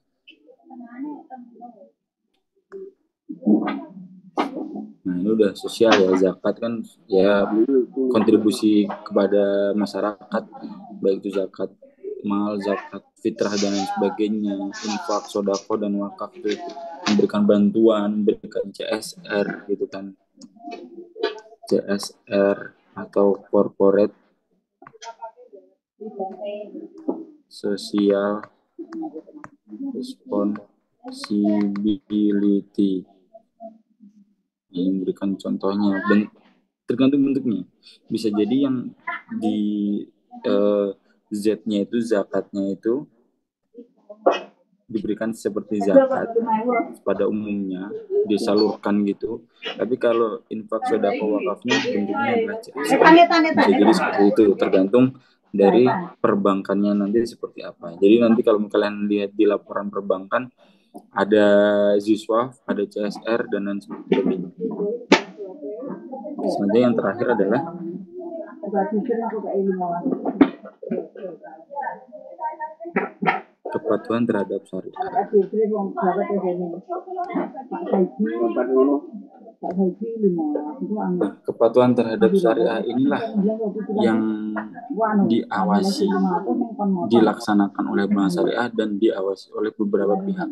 Nah, ini udah sosial ya, zakat kan ya kontribusi kepada masyarakat, baik itu zakat mal, zakat fitrah dan lain sebagainya, infak, sodako dan wakaf itu memberikan bantuan, memberikan CSR gitu kan, CSR atau corporate social responsibility. Ini memberikan contohnya, tergantung bentuknya. Bisa jadi yang di Z-nya itu, zakatnya itu diberikan seperti zakat pada umumnya, disalurkan gitu. Tapi kalau infak, sedekah, wakafnya bentuknya adalah CSR. Bisa jadi seperti itu, tergantung dari perbankannya nanti seperti apa. Jadi nanti kalau kalian lihat di laporan perbankan, ada ZISWAF, ada CSR, dan lain sebagainya. Selanjutnya yang terakhir adalah kepatuhan terhadap syariah. Nah, kepatuhan terhadap syariah inilah yang diawasi, dilaksanakan oleh Bank Syariah dan diawasi oleh beberapa pihak.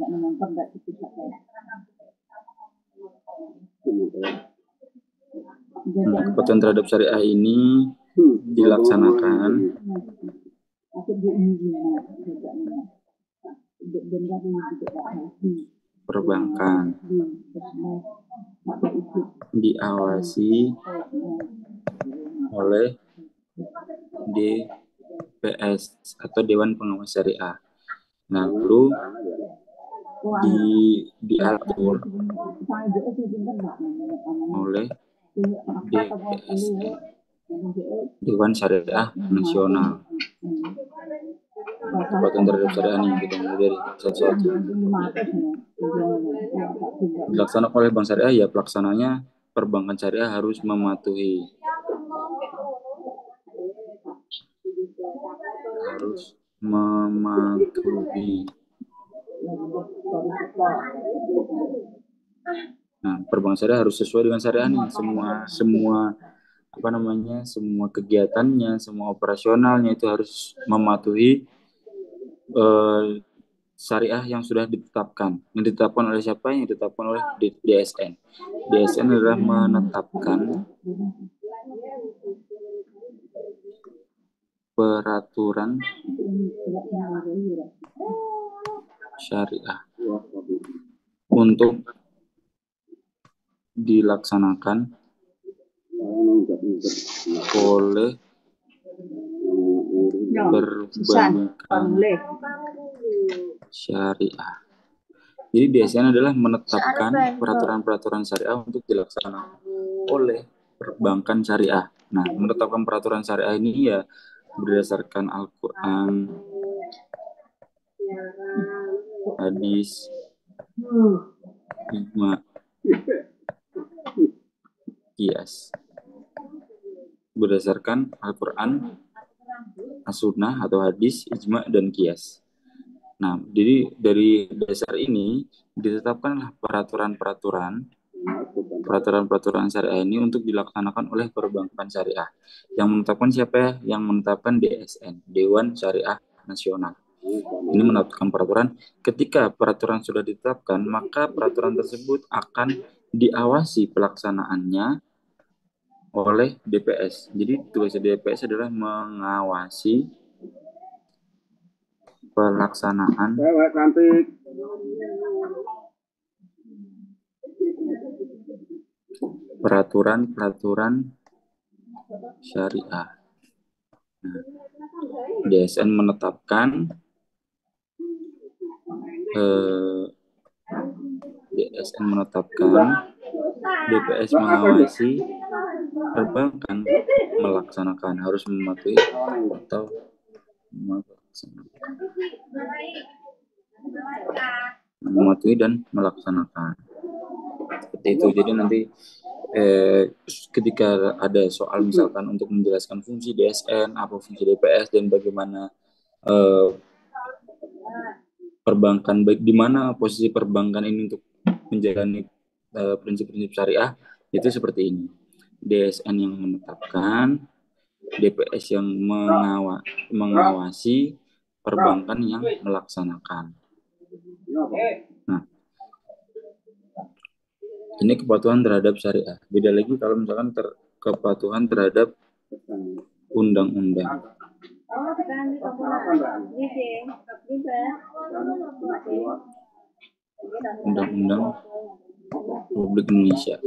Nah, kepatuhan terhadap syariah ini dilaksanakan perbankan, diawasi oleh DPS atau Dewan Pengawas Syariah. Nah, lalu diatur oleh DSN, Dewan Syariah Nasional. Kepatuhan terhadap syariah ini kita mulai dari satu-satu. Dilaksanakan oleh Bank Syariah, ya pelaksananya perbankan syariah harus mematuhi Nah, perbankan syariah harus sesuai dengan syariah nih, semua kegiatannya, semua operasionalnya itu harus mematuhi syariah yang sudah ditetapkan. Yang ditetapkan oleh siapa? Yang ditetapkan oleh DSN. DSN adalah menetapkan peraturan syariah untuk dilaksanakan oleh perbankan syariah. Jadi DSN adalah menetapkan peraturan-peraturan syariah untuk dilaksanakan oleh perbankan syariah. Nah, menetapkan peraturan syariah ini ya berdasarkan Al-Quran, hadis, ijma, qiyas. Berdasarkan Al-Quran, as-sunnah atau hadis, ijma, dan qiyas. Nah, jadi dari dasar ini ditetapkanlah peraturan-peraturan syariah ini untuk dilaksanakan oleh perbankan syariah. Yang menetapkan siapa ya? Yang menetapkan DSN, Dewan Syariah Nasional. Ini menetapkan peraturan. Ketika peraturan sudah ditetapkan, maka peraturan tersebut akan diawasi pelaksanaannya oleh DPS. Jadi tugas DPS adalah mengawasi pelaksanaan peraturan-peraturan syariah. Nah, DSN menetapkan DPS mengawasi, perbankan melaksanakan, harus mematuhi atau mematuhi dan melaksanakan. Seperti itu. Jadi nanti ketika ada soal misalkan untuk menjelaskan fungsi DSN, apa fungsi DPS, dan bagaimana perbankan, baik di mana posisi perbankan ini untuk menjalani prinsip-prinsip syariah, itu seperti ini. DSN yang menetapkan, DPS yang mengawasi, perbankan yang melaksanakan. Nah, ini kepatuhan terhadap syariah. Beda lagi kalau misalkan kepatuhan terhadap undang-undang. Undang-undang Republik Indonesia.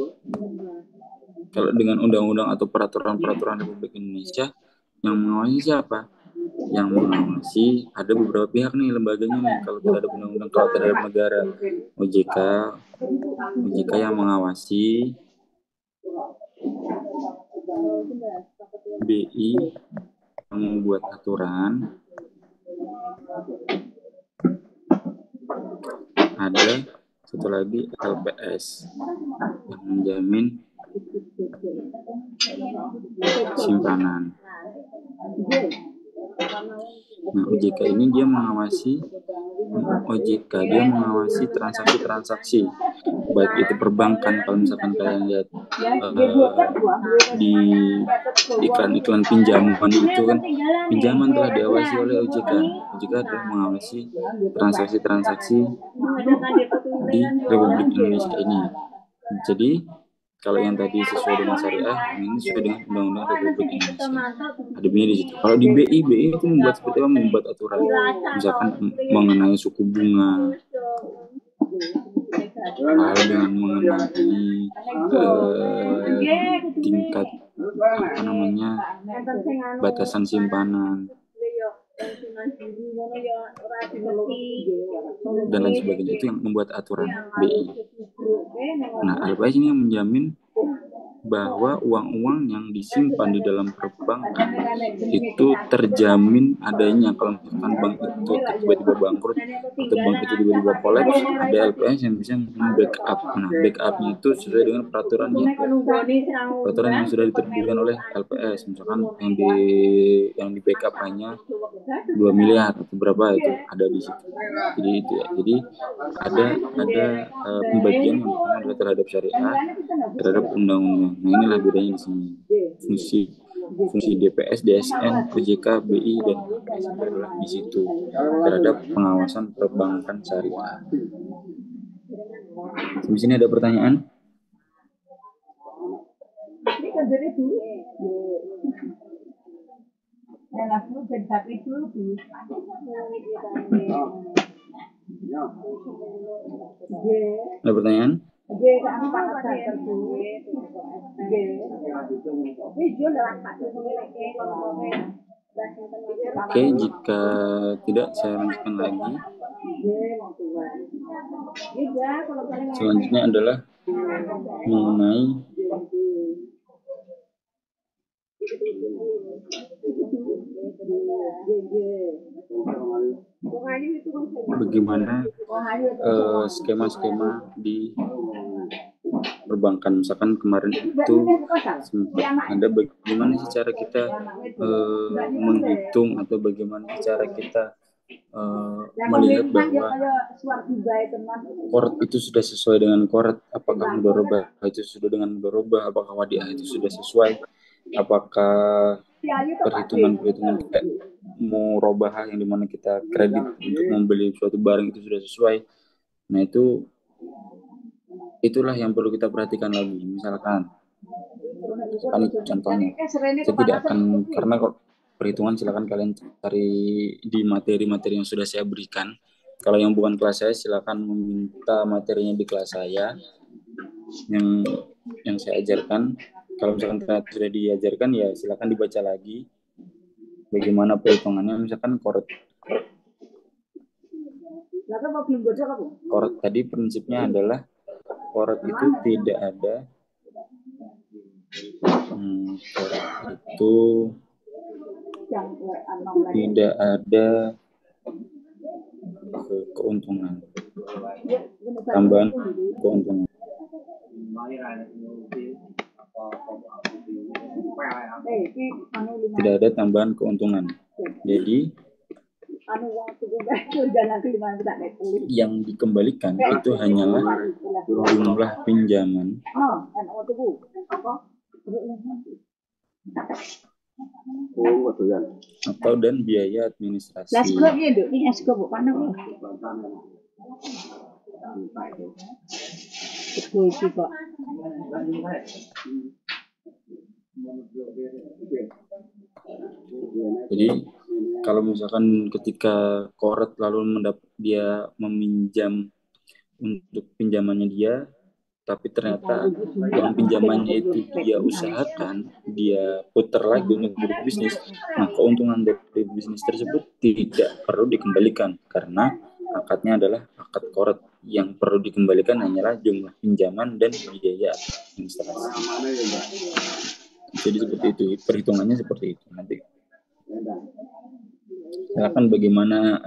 Kalau dengan undang-undang atau peraturan-peraturan Republik Indonesia, yang mengawasi siapa? Yang mengawasi ada beberapa pihak nih lembaganya nih. Kalau terhadap undang-undang, kalau terhadap negara, OJK yang mengawasi, BI yang membuat aturan, ada satu lagi LPS yang menjamin simpanan. Nah, OJK ini dia mengawasi transaksi-transaksi, baik itu perbankan. Kalau misalkan kalian lihat di iklan-iklan pinjaman itu kan, pinjaman telah diawasi oleh OJK. OJK telah mengawasi transaksi-transaksi di Republik Indonesia ini. Jadi kalau yang tadi sesuai dengan syariah, ini sesuai dengan undang-undang Republik Indonesia. Ada BI di situ. Kalau di BI itu membuat seperti apa? Membuat aturan, misalkan mengenai suku bunga, lalu dengan mengenai tingkat batasan simpanan dan lain sebagainya. Itu yang membuat aturan BI. Nah, LPS ini yang menjamin bahwa uang-uang yang disimpan di dalam perbankan itu terjamin adanya. Kalau misalkan bank itu tiba-tiba bangkrut atau bank itu tiba-tiba kolaps, ada LPS yang bisa backup. Nah, backupnya itu sesuai dengan peraturan yang sudah diterbitkan oleh LPS. Misalkan yang di backup hanya 2 miliar atau berapa, itu ada di situ. Jadi itu ya. Jadi ada pembagian yang pertama terhadap syariah, terhadap undang-undang. Nah, inilah bedanya di sini. Fungsi DPS, DSN, OJK, BI, dan LPS adalah di situ terhadap pengawasan perbankan syariah. Di sini ada pertanyaan? Ada pertanyaan? Oke, jika tidak saya lanjutkan lagi. Selanjutnya adalah mengenai bagaimana skema-skema di perbankan. Misalkan kemarin itu sempat ada bagaimana sih cara kita menghitung atau bagaimana cara kita melihat bahwa korot itu sudah sesuai dengan korot, apakah mudharabah itu sudah dengan mudharabah, apakah wadiah itu sudah sesuai, apakah perhitungan kayak murabahah yang dimana kita kredit untuk membeli suatu barang itu sudah sesuai. Nah itulah yang perlu kita perhatikan lagi. Misalkan contohnya, saya tidak akan, karena perhitungan silakan kalian cari di materi-materi yang sudah saya berikan. Kalau yang bukan kelas saya, silakan meminta materinya di kelas saya yang saya ajarkan. Kalau misalkan ternyata sudah diajarkan, ya silakan dibaca lagi bagaimana perhitungannya. Misalkan korot tadi prinsipnya adalah korot itu tidak ada tidak ada keuntungan, tambahan keuntungan. Tidak ada tambahan keuntungan. Jadi yang dikembalikan itu hanyalah jumlah pinjaman atau dan biaya administrasi. Jadi kalau misalkan ketika korot lalu dia meminjam untuk pinjamannya dia, tapi ternyata yang pinjamannya itu dia usahakan, dia putar lagi untuk berbisnis, nah keuntungan dari bisnis tersebut tidak perlu dikembalikan karena akadnya adalah akad korot. Yang perlu dikembalikan hanyalah jumlah pinjaman dan biaya administrasi. Jadi seperti itu, perhitungannya seperti itu. Nanti silakan bagaimana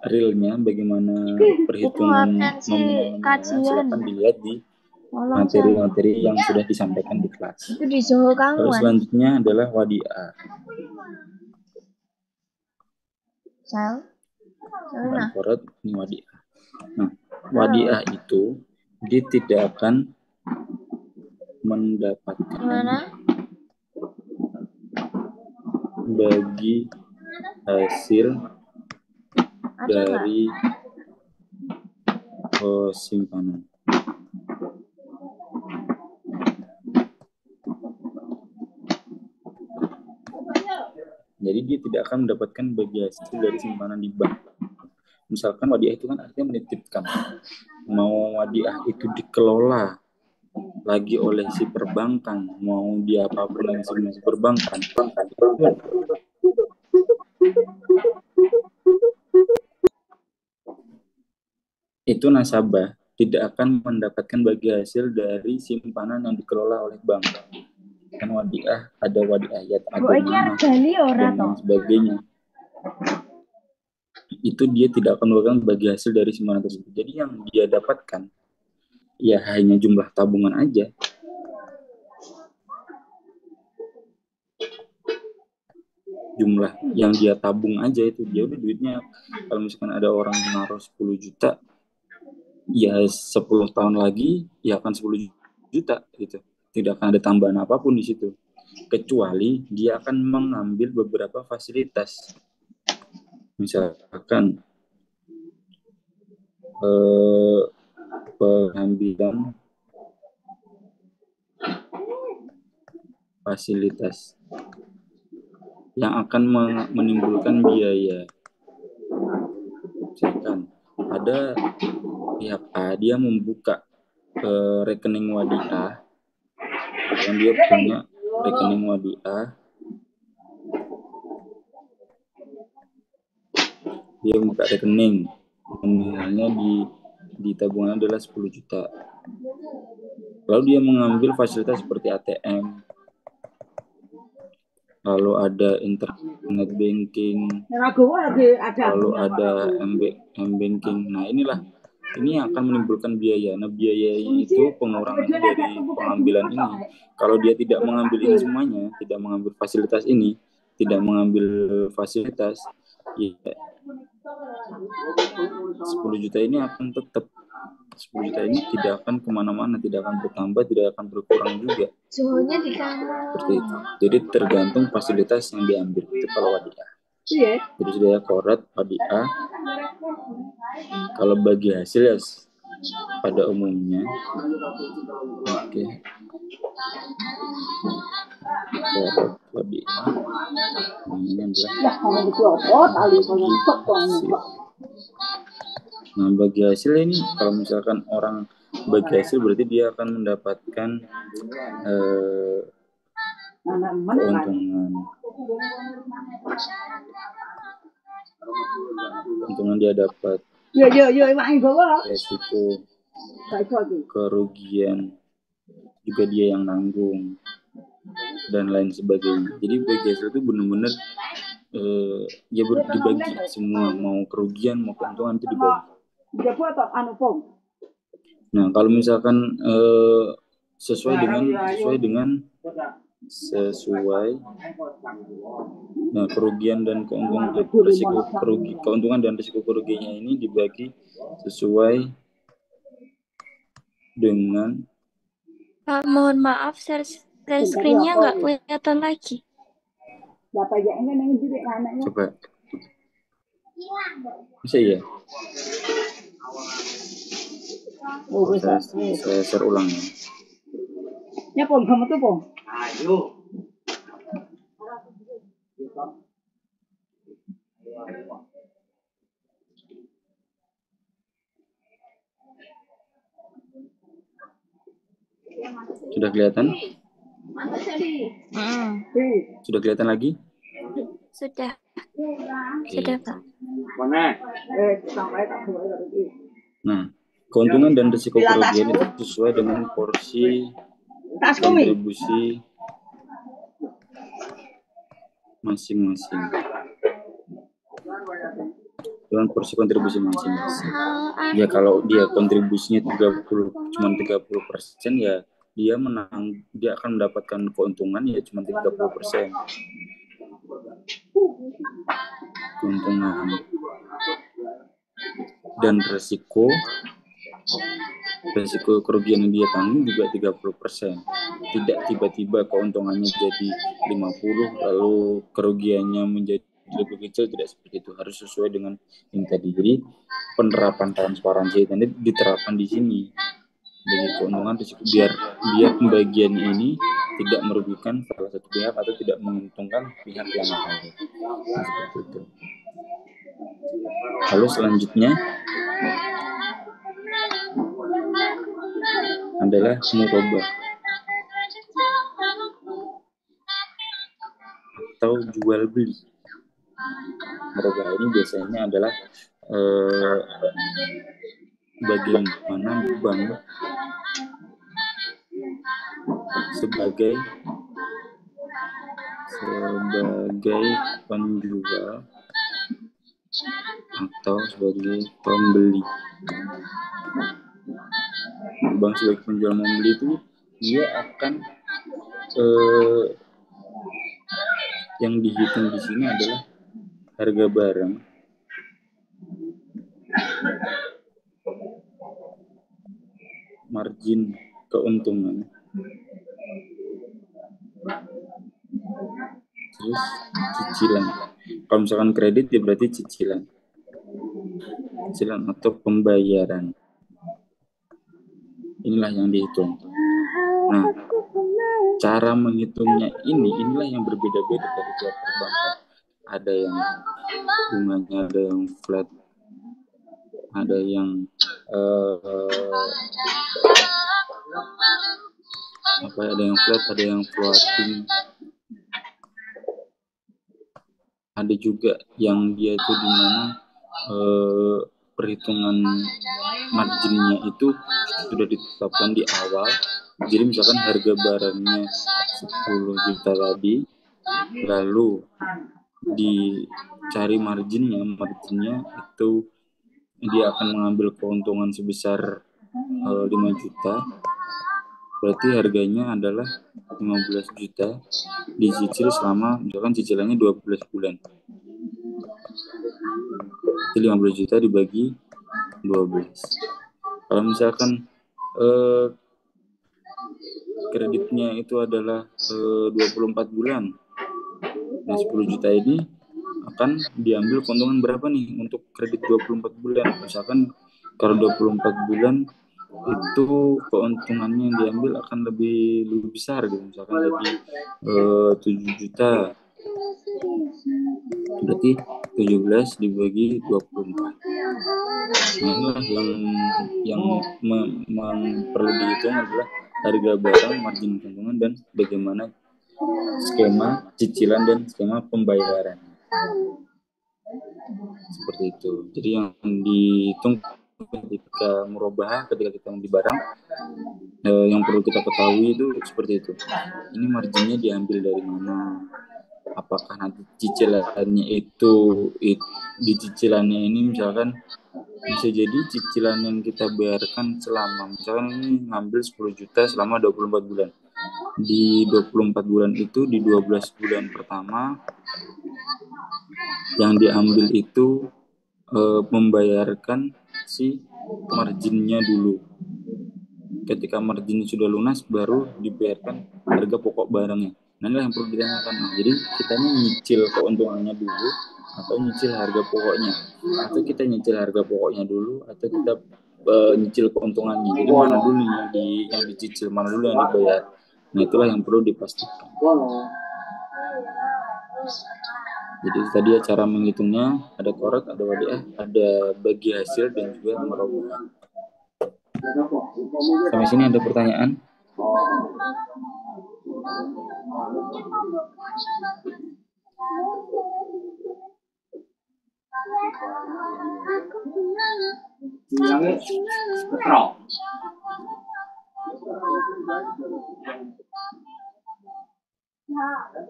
realnya, bagaimana perhitungan nominalnya, silakan dilihat di materi-materi yang sudah disampaikan di kelas. Lalu selanjutnya adalah wadiah. Dan korot ini wadiah. Nah, wadiah itu dia tidak akan mendapatkan bagi hasil dari simpanan. Jadi dia tidak akan mendapatkan bagi hasil dari simpanan di bank. Misalkan wadiah itu kan artinya menitipkan. Mau wadiah itu dikelola lagi oleh si perbankan, mau dia apapun yang si perbankan, itu nasabah tidak akan mendapatkan bagi hasil dari simpanan yang dikelola oleh bank. Kan wadiah ada wadiayat, ada mana, dan lain sebagainya. Itu dia tidak akan mendapatkan bagi hasil dari simpanan tersebut. Jadi yang dia dapatkan ya hanya jumlah tabungan aja. Jumlah yang dia tabung aja itu, dia udah duitnya. Kalau misalkan ada orang naruh 10 juta, ya 10 tahun lagi ya akan 10 juta gitu. Tidak akan ada tambahan apapun di situ. Kecuali dia akan mengambil beberapa fasilitas. Misalkan pengambilan fasilitas yang akan menimbulkan biaya. Misalkan ada pihak A, dia membuka rekening wadiah, dan dia punya rekening wadiah, dia membuka rekening nominalnya di tabungan adalah 10 juta. Lalu dia mengambil fasilitas seperti ATM, lalu ada internet banking, lalu ada M-banking. Nah inilah ini akan menimbulkan biaya. Nah, biaya itu pengurangannya dari pengambilan ini. Kalau dia tidak mengambil ini semuanya, tidak mengambil fasilitas ini, tidak mengambil fasilitas, ya 10 juta ini akan tetap 10 juta ini tidak akan kemana-mana, tidak akan bertambah, tidak akan berkurang juga. Suhunya di kamar. Seperti itu. Jadi tergantung fasilitas yang diambil. Itu kalau wadiah. Jadi sudah korat wadiah. Kalau bagi hasil ya pada umumnya, oke. Korat wadiah. Ini adalah hasil. Nah, bagi hasil ini kalau misalkan orang bagi hasil berarti dia akan mendapatkan keuntungan dia dapat resiko kerugian juga dia yang nanggung dan lain sebagainya. Jadi bagi hasil itu benar-benar dia dibagi semua, mau kerugian mau keuntungan itu dibagi. Nah, kalau misalkan sesuai nah, kerugian dan keuntungan keuntungan dan risiko kerugiannya ini dibagi sesuai dengan mohon maaf, screen-nya nggak kelihatan lagi. Coba bisa ya? Saya share ulang ya. Sudah kelihatan? Sudah kelihatan lagi? Sudah. Okay. Sudah, Pak. Nah, keuntungan dan risiko kerugian itu sesuai dengan porsi kontribusi masing-masing. Dengan porsi kontribusi masing-masing. Ya kalau dia kontribusinya 30% ya dia akan mendapatkan keuntungan ya cuma 30%. Keuntungan dan resiko kerugian yang dia tanggung juga 30%. Tidak tiba-tiba keuntungannya jadi 50 lalu kerugiannya menjadi lebih kecil, tidak seperti itu. Harus sesuai dengan yang tadi. Jadi penerapan transparansi ini diterapkan di sini. Bagi keuntungan risiko biar pembagian ini tidak merugikan salah satu pihak atau tidak menguntungkan pihak yang lain. Seperti itu. Lalu selanjutnya adalah murabah atau jual beli. Murabah ini biasanya adalah bagaimana bank sebagai penjual atau sebagai pembeli. Bank sebagai penjual membeli itu dia akan yang dihitung di sini adalah harga barang margin keuntungan terus cicilan. Kalau misalkan kredit ya berarti cicilan atau pembayaran. Inilah yang dihitung. Nah, cara menghitungnya inilah yang berbeda-beda dari tiap perbankan. Ada yang bunganya, ada yang flat, ada yang ada yang flat, ada yang floating. Ada juga yang dia itu di mana perhitungan marginnya itu sudah ditetapkan di awal. Jadi misalkan harga barangnya 10 juta tadi, lalu dicari marginnya itu dia akan mengambil keuntungan sebesar 5 juta, berarti harganya adalah 15 juta dicicil selama misalkan cicilannya 12 bulan. Itu 15 juta dibagi 12. Kalau misalkan kreditnya itu adalah 24 bulan. Nah, 10 juta ini akan diambil keuntungan berapa nih untuk kredit 24 bulan? Misalkan kalau 24 bulan itu keuntungannya yang diambil akan lebih besar gitu. Misalkan tadi 7 juta. Berarti 17 dibagi 24. Nah, inilah yang perlu dihitung adalah harga barang, margin keuntungan, dan bagaimana skema cicilan dan skema pembayaran. Seperti itu. Jadi yang dihitung ketika merubah, ketika kita membeli barang, yang perlu kita ketahui itu seperti itu. Ini marginnya diambil dari mana? Apakah nanti cicilannya itu di cicilannya ini misalkan bisa jadi cicilan yang kita bayarkan selama misalkan ini ngambil 10 juta selama 24 bulan. Di 24 bulan itu di 12 bulan pertama yang diambil itu membayarkan si marginnya dulu. Ketika marginnya sudah lunas baru dibayarkan harga pokok barangnya. Nah, inilah yang perlu ditanyakan. Nah, jadi kita ini nyicil keuntungannya dulu atau nyicil harga pokoknya, atau kita nyicil harga pokoknya dulu atau kita nyicil keuntungannya. Jadi mana dulu yang dicicil, mana dulu yang dibayar. Nah, itulah yang perlu dipastikan. Jadi tadi cara menghitungnya ada korek, ada wadiah, ada bagi hasil dan juga merubah. Sampai sini ada pertanyaan?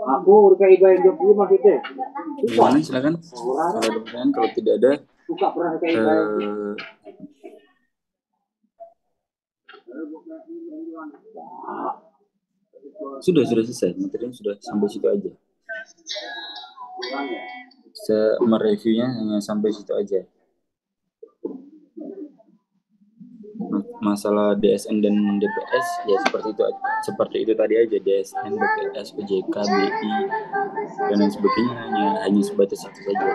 Aku udah kayak ibadah job dulu maksudnya. Gimana silakan. Kalau ada pertanyaan, kalau tidak ada, sudah selesai, materinya sudah sampai situ aja. Mereviewnya hanya sampai situ aja. Masalah DSN dan DPS ya seperti itu tadi aja, DSN, DPS, OJK, BI dan lain sebagainya hanya sebatas itu saja.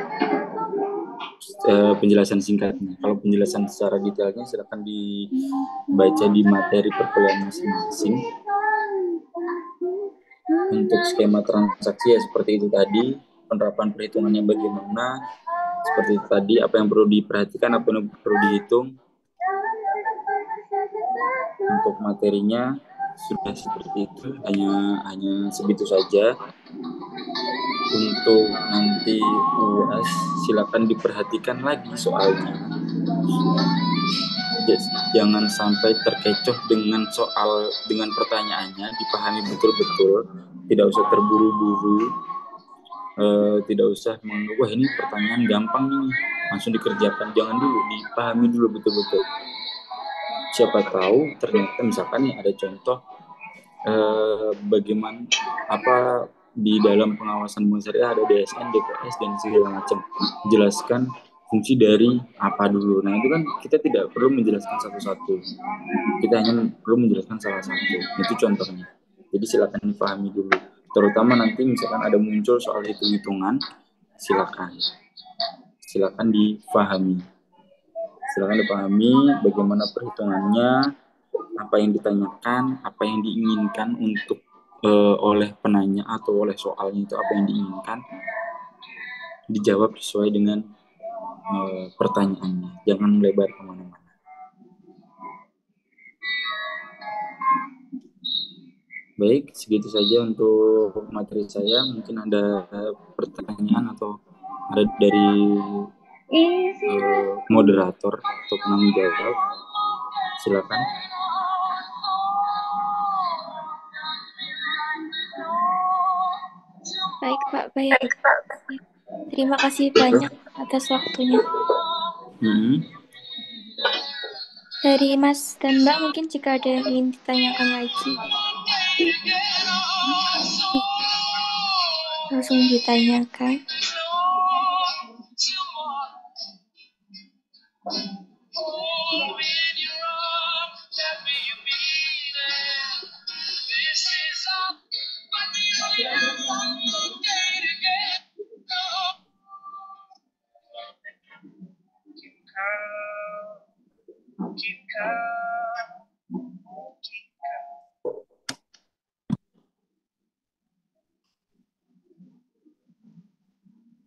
Penjelasan singkatnya. Kalau penjelasan secara detailnya silakan dibaca di materi perkuliahan masing-masing. Untuk skema transaksi ya seperti itu tadi, penerapan perhitungannya bagaimana, seperti itu tadi, apa yang perlu diperhatikan, apa yang perlu dihitung. Untuk materinya sudah seperti itu, hanya segitu saja. Untuk nanti UAS silakan diperhatikan lagi soalnya. Jangan sampai terkecoh dengan pertanyaannya, dipahami betul-betul, tidak usah terburu-buru, tidak usah menganggap wah ini pertanyaan gampang nih langsung dikerjakan. Jangan dulu, dipahami dulu betul-betul. Siapa tahu ternyata misalkan nih ada contoh bagaimana di dalam pengawasan bank syariah ada DSN, DPS dan segala macam. Jelaskan fungsi dari apa dulu. Nah, itu kan kita tidak perlu menjelaskan satu-satu. Kita hanya perlu menjelaskan salah satu. Itu contohnya. Jadi silakan dipahami dulu. Terutama nanti misalkan ada muncul soal hitung-hitungan, silakan dipahami. Silakan dipahami bagaimana perhitungannya, apa yang ditanyakan, apa yang diinginkan untuk oleh penanya atau oleh soalnya itu apa yang diinginkan, dijawab sesuai dengan pertanyaannya. Jangan melebar kemana-mana. Baik, segitu saja untuk materi saya. Mungkin ada pertanyaan atau ada dari moderator atau penanggung jawab. Silakan. Baik Pak, baik. Terima kasih banyak atas waktunya. Dari Mas dan Mbak mungkin jika ada yang ingin ditanyakan lagi, langsung ditanyakan.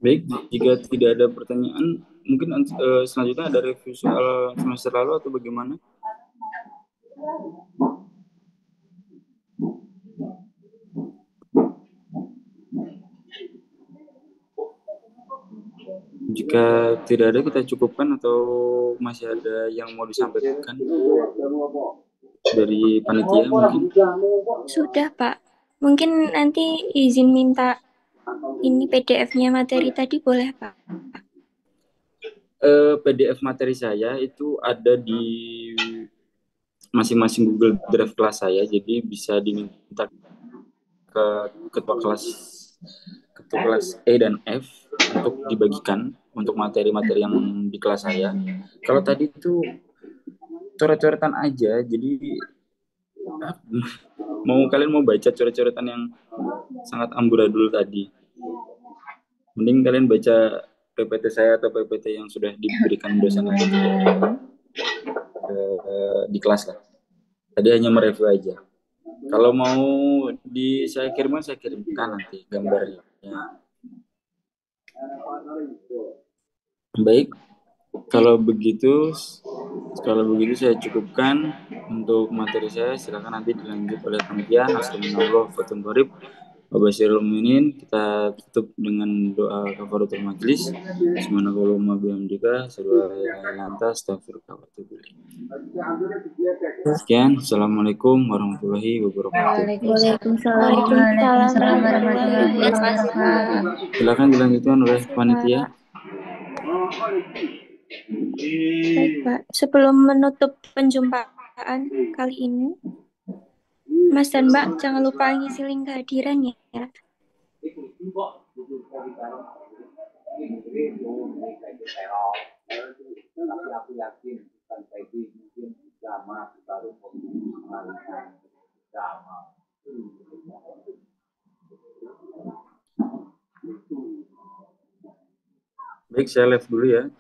Baik, jika tidak ada pertanyaan, mungkin selanjutnya ada review soal semester lalu atau bagaimana? Jika tidak ada, kita cukupkan atau masih ada yang mau disampaikan dari panitia mungkin? Sudah, Pak. Mungkin nanti izin minta ini PDF-nya materi tadi boleh, Pak? PDF materi saya itu ada di masing-masing Google Drive kelas saya, jadi bisa diminta ke ketua kelas E dan F untuk dibagikan untuk materi-materi yang di kelas saya. Kalau tadi itu coret-coretan aja, jadi kalian mau baca coret-coretan yang sangat amburadul tadi, mending kalian baca PPT saya atau PPT yang sudah diberikan dosen lain di kelas lah. Tadi hanya mereview aja. Kalau mau saya kirimkan nanti gambarnya. Baik, kalau begitu saya cukupkan untuk materi saya. Silakan nanti dilanjut oleh panitia. Astagfirullah wa Wabashirul mu'minin. Kita tutup dengan doa kafaratul majlis. Subhanakallahumma bihamdika asyhadu an la ilaha illa anta astaghfiruka wa atubu ilaik. Sekian, assalamualaikum warahmatullahi wabarakatuh. Waalaikumsalam warahmatullahi wabarakatuh. Silakan dilanjutkan oleh panitia. Baik, Pak. Sebelum menutup penjumpaan kali ini, Mas dan Mbak jangan lupa ngisi link kehadiran ya. Baik, saya live dulu ya.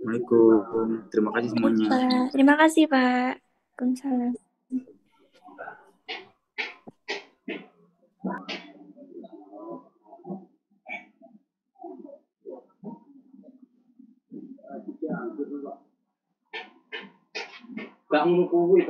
Assalamualaikum. Terima kasih semuanya. Terima kasih, Pak. Waalaikumsalam. Gak ngono kuwi